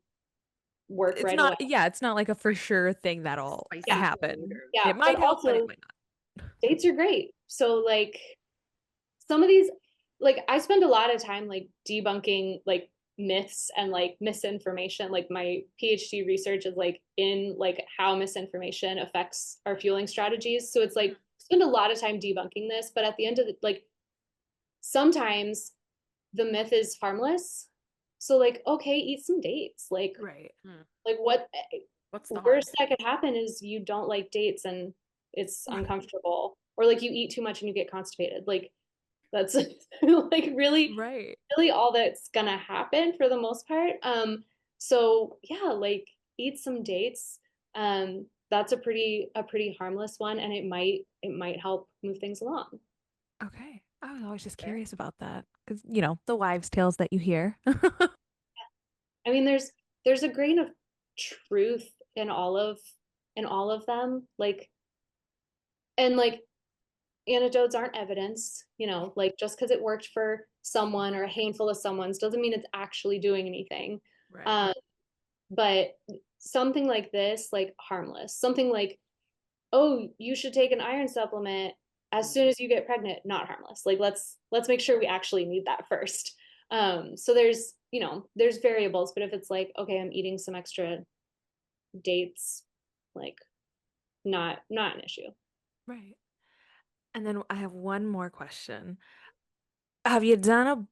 work It's right away. not, yeah, it's not like a for sure thing that'll Yeah. Spicy food happen. or Yeah. It But might help, but it also might dates are great. So like some of these, like I spend a lot of time like debunking like myths and like misinformation. Like my PhD research is like in like how misinformation affects our fueling strategies. So it's like spend a lot of time debunking this, but at the end of the like sometimes the myth is harmless. So like, okay, eat some dates. not. Right. Like what what's the harm? worst that could happen is you don't like dates and it's uncomfortable, or like you eat too much and you get constipated. Like that's like really, Right. really all that's gonna happen for the most part. So yeah, like eat some dates. That's a pretty harmless one, and it might help move things along. Okay. I was always just Fair. curious about that because, the wives' tales that you hear. I mean, there's a grain of truth in all of them. Like anecdotes aren't evidence, like just because it worked for someone or a handful of someone's doesn't mean it's actually doing anything. Right. Um, but something like this, like harmless, something like, oh, you should take an iron supplement as soon as you get pregnant, not harmless. Like let's make sure we actually need that first. So there's variables, but if it's like, okay, I'm eating some extra dates, like not an issue. Right. And then I have one more question. Have you done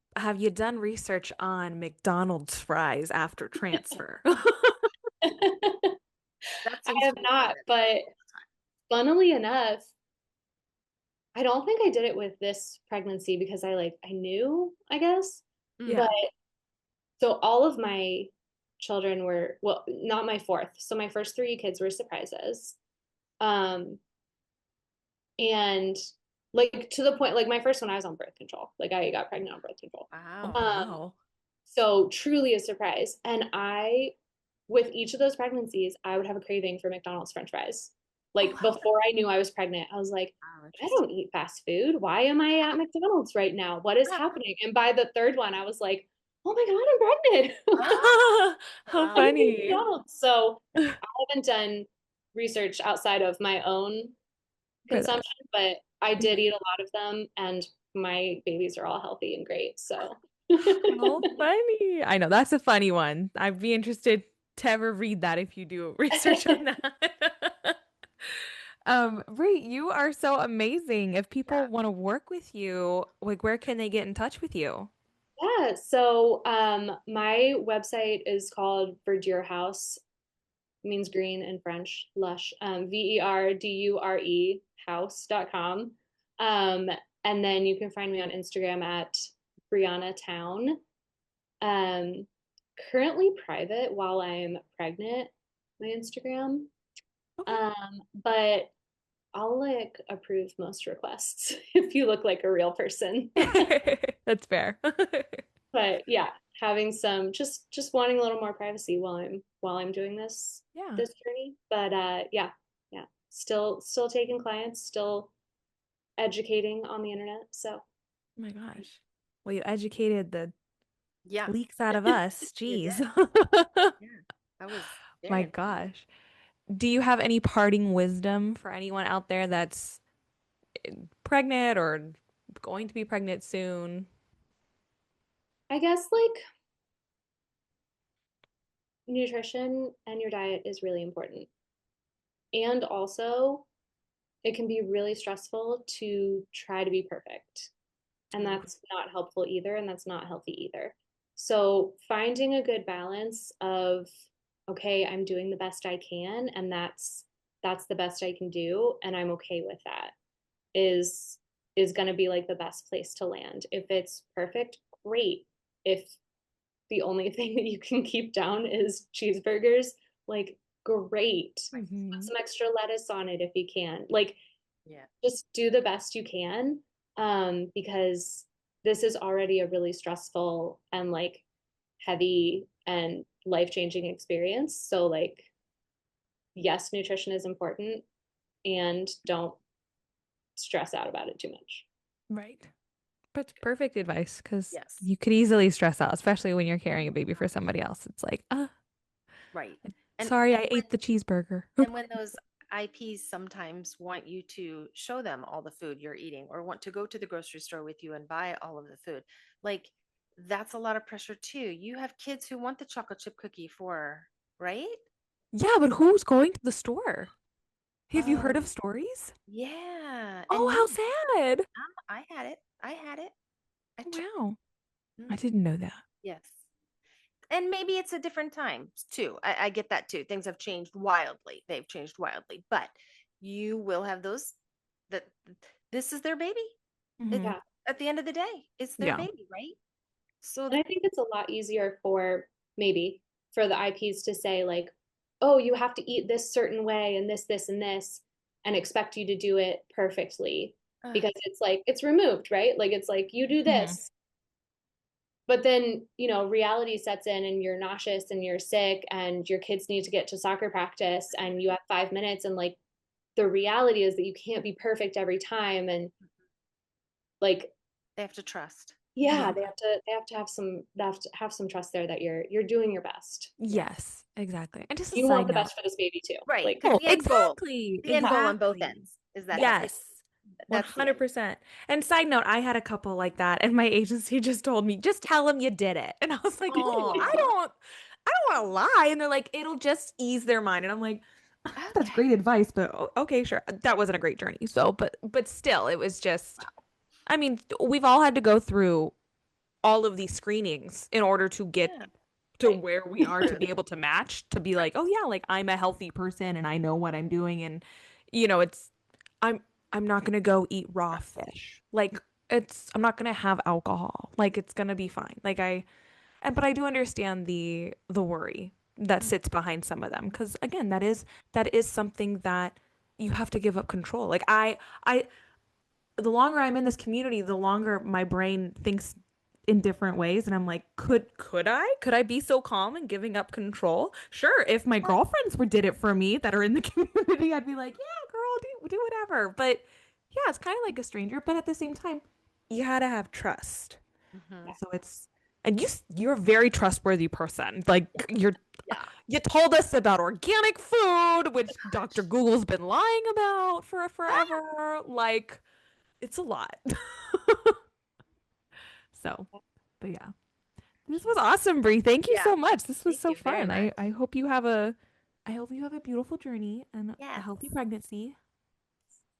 research on McDonald's fries after transfer? I That seems have to be not, common but all the funnily enough, I don't think I did it with this pregnancy because I knew, I guess. Yeah. But so all of my children were, well, not my fourth. So my first three kids were surprises. Um, and like to the point, like my first one, I was on birth control. Like I got pregnant on birth control. time. Oh, Wow. Um, wow. so truly a surprise. And with each of those pregnancies, I would have a craving for McDonald's French fries. Oh, Like before I knew I was pregnant, I was like, wow, I interesting. don't eat fast food. Why am I at McDonald's right now? What is happening? And by the third one, I was like, oh my God, I'm pregnant. How I'm eating funny. McDonald's. So I haven't done research outside of my own For that. consumption, but I did eat a lot of them and my babies are all healthy and great. So How funny. I know that's a funny one. I'd be interested to ever read that if you do research on that. Brie, you are so amazing. If people Yeah. want to work with you, like where can they get in touch with you? yeah, so my website is called Verdure House, means green in French, lush, Verdure house.com. Um, and then you can find me on Instagram at Brianna Town. Um, Currently private while I'm pregnant, my Instagram. Okay. But I'll like approve most requests if you look like a real person. That's fair. But yeah, having some just wanting a little more privacy while I'm doing Yeah. this journey. But yeah, yeah, still taking clients, still educating on the internet. So Oh my gosh. Well, you educated the Yeah, leaks out of us. you Jeez. did. Yeah, that was very My informative. gosh. Do you have any parting wisdom for anyone out there that's pregnant or going to be pregnant soon? I guess like nutrition and your diet is really important. And also, it can be really stressful to try to be perfect. And Mm. that's not helpful either. And that's not healthy either. So, finding a good balance of, okay, I'm doing the best I can, and that's the best I can do, and I'm okay with that is is going to be like the best place to land. If it's perfect, great. If the only thing that you can keep down is cheeseburgers, like great. Put Hmm. some extra lettuce on it if you can. Like Yeah. just do the best you can, because this is already a really stressful and like heavy and life-changing experience. So like yes, nutrition is important and don't stress out about it too much. Right. That's perfect advice because Yes. you could easily stress out, especially when you're carrying a baby for somebody else. It's like, Right. And sorry, and I when ate the cheeseburger. and when those IPs sometimes want you to show them all the food you're eating or want to go to the grocery store with you and buy all of the food, like that's a lot of pressure too. You have kids who want the chocolate chip cookie for, right? Yeah, but who's going to the store? Have you heard Oh, of stories? yeah. And Oh, me, how sad. I had it. I had it. I Oh, took wow. it. I Mhm. didn't know that. Yes. And maybe it's a different time too. I get that too. Things have changed wildly. They've changed wildly, but you will have those that this is their baby. It, Hmm. Yeah. at the end of the day, it's their Yeah. baby, right? So And I think it's a lot easier for maybe for the IPs to say like, oh, you have to eat this certain way and this and this and expect you to do it perfectly uh, because it's like it's removed, right? Like it's like you do Hmm. this, but then, reality sets in and you're nauseous and you're sick and your kids need to get to soccer practice and you have 5 minutes and like the reality is that you can't be perfect every time and like they have to trust. yeah, Yeah. they have to have some trust there that you're doing your best. Yeah. Yes, exactly. And just a You side want the note. best for this baby too. Right. Like, Because Oh, exactly. the end goal on both Exactly. ends is that yeah. Yes. that's the end. 100%. And side note, I had a couple like that, and my agency just told me, just tell them you did it. And I was like, ooh, Oh, I don't want to lie. And they're like, it'll just ease their mind. And I'm like, that's okay. great advice, but okay, sure. That wasn't a great journey. So, but still, it was just, I mean, we've all had to go through all of these screenings in order to get Yeah. to Right. where we are to True. be able to match, to be Right. like, oh yeah, like I'm a healthy person and I know what I'm doing. And, you know, it's, I'm, I'm not gonna go eat raw Trust. fish. Like I'm not gonna have alcohol. Like it's gonna be fine. But I do understand the worry that Mm. sits behind some of them. Because again, that is something that you have to give up control. The longer I'm in this community, the longer my brain thinks in different ways, and I'm like, could I be so calm and giving up control? Sure, if my girlfriends did it for me that are in the community, I'd be like, yeah, girl, do whatever. But yeah, it's kind of like a stranger, but at the same time, you gotta have trust. Mhm. So it's and you're a very trustworthy person. Like Yeah. you told us about organic food, which Dr. Google's been lying about for forever. Like it's a lot. So, but yeah. This was awesome, Brie. Thank you Yeah. so much. This was Thank so you very fun. much. I hope you have a beautiful journey and a Yes. healthy pregnancy.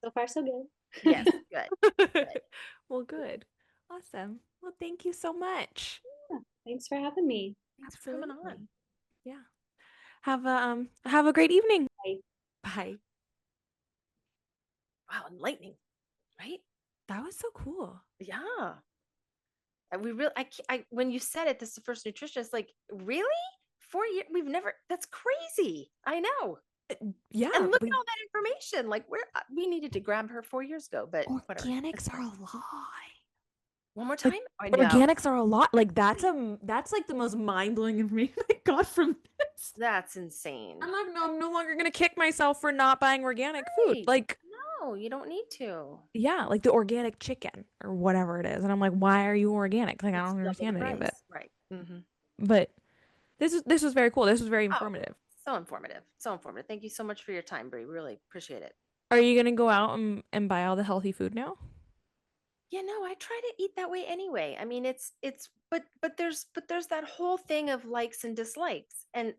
So far, so good. Yes. Good. Good. Well, good. Awesome. Well, thank you so much. Yeah, thanks for having me. Thanks for coming on. Absolutely. Yeah. Have a great evening. Bye. Bye. Wow, enlightening, right? That was so cool. Yeah. And we really, when you said it, this is the first nutritionist, like, really? 4 years? We've never, that's crazy. I know. Yeah, And look at all that information. Like, we needed to grab her 4 years ago, but whatever. organics are a lie. One more time? Like, I know. organics are a lot. Like that's like the most mind-blowing information I got from this. That's insane. I'm no longer gonna kick myself for not buying organic food. Right. Like, No, you don't need to. yeah, like the organic chicken or whatever it is. And I'm like, why are you organic? Like, I It's don't double the understand any of it. price. Right. Mm-hmm. But this was very cool. This was very Oh, informative. so informative. So informative. Thank you so much for your time, Brie. Really appreciate it. Are you gonna go out and buy all the healthy food now? Yeah, no, I try to eat that way anyway. I mean, but there's that whole thing of likes and dislikes, and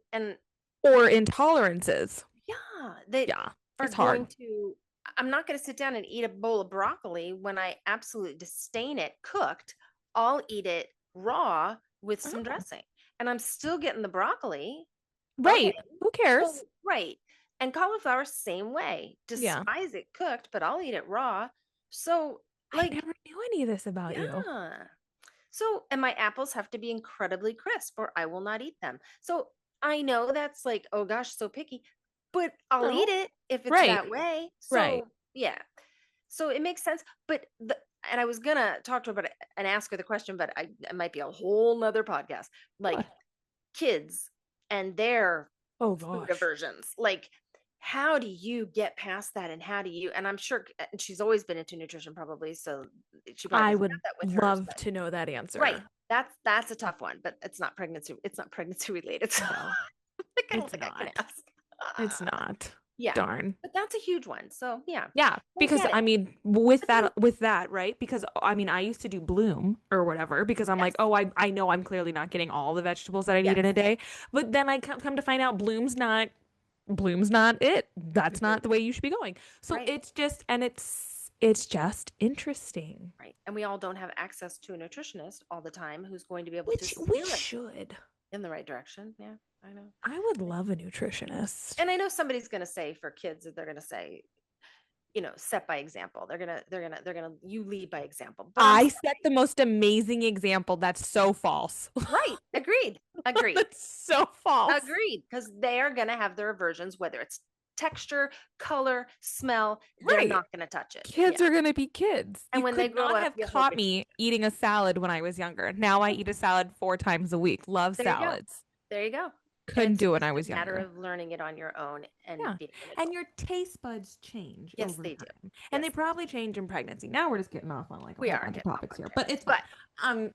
Or intolerances? yeah, they Yeah, are it's going hard. to. I'm not going to sit down and eat a bowl of broccoli when I absolutely disdain it cooked. I'll eat it raw with some Oh, dressing, and I'm still getting the broccoli. right. Okay, Who so cares? right, and cauliflower same way. Yeah. Despise it cooked, but I'll eat it raw. So I like, never knew any of this about you. yeah. So, and my apples have to be incredibly crisp or I will not eat them. So I know that's like, oh gosh, so picky, but I'll No. eat it if it's Right. that way. Right. So, yeah. So it makes sense. But and I was gonna talk to her about it and ask her the question, but it might be a whole nother podcast. Like What? kids and their Oh food gosh. aversions. Like, how do you get past that? And how do you, and I'm sure and she's always been into nutrition probably. So she probably I doesn't have would that with hers, love but to know that answer. right. That's a tough one, but it's not pregnancy related. So No, I don't it's think I can not. ask. It's not. Yeah. Darn. But that's a huge one. So yeah. Yeah, I because get it. I mean, with that, right? Because I mean, I used to do Bloom or whatever because I'm Yes. like, oh, I know I'm clearly not getting all the vegetables that I need in a Yes. day, but then I come to find out Bloom's not it. That's not the way you should be going. So Right. it's just and it's just interesting. Right. And we all don't have access to a nutritionist all the time who's going to be able to Which we steer us should. in the right direction. Yeah, I know. I would love a nutritionist. And I know somebody's going to say for kids that they're going to say, set by example. They're gonna you lead by example. But I set the most amazing example. That's so false. right. Agreed. Agreed. That's so false. Agreed. Because they are gonna have their aversions, whether it's texture, color, smell, they're Right. not gonna touch it. Kids are gonna be kids. And You when they could grow not up, have you hope caught it's- me eating a salad when I was younger. Now I eat a salad 4 times a week. Love There you go. salads. There you go. Couldn't It's do it when just I was a matter younger. of learning it on your own and Yeah. being an And adult. your taste buds change Yes, over they do. time. And they Yes. probably change in pregnancy. Now we're just getting off on like a We whole are bunch of getting off topics on here. there. But it's fine. But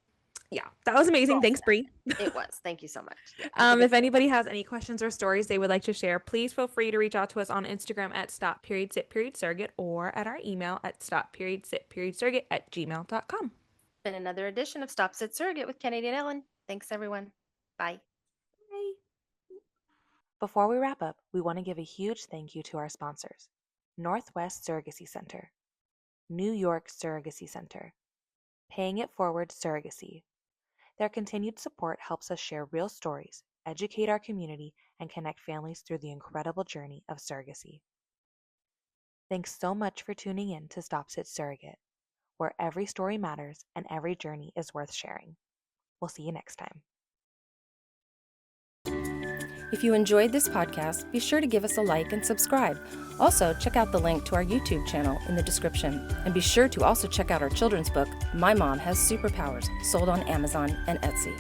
Yeah, that was amazing. Well Thanks, Brie. it was. Thank you so much. Yeah, have a good If anybody has any questions or stories they would like to share, please feel free to reach out to us on Instagram at Stop.Sit.Surrogate or at our email at Stop.Sit.Surrogate@gmail.com. been another edition of Stop.Sit.Surrogate with Kennedy and Ellen. Thanks, everyone. Bye. Bye. Before we wrap up, we want to give a huge thank you to our sponsors: Northwest Surrogacy Center, New York Surrogacy Center, Paying It Forward Surrogacy. Their continued support helps us share real stories, educate our community, and connect families through the incredible journey of surrogacy. Thanks so much for tuning in to Stop.Sit.Surrogate, where every story matters and every journey is worth sharing. We'll see you next time. If you enjoyed this podcast, be sure to give us a like and subscribe. Also, check out the link to our YouTube channel in the description. And be sure to also check out our children's book, My Mom Has Superpowers, sold on Amazon and Etsy.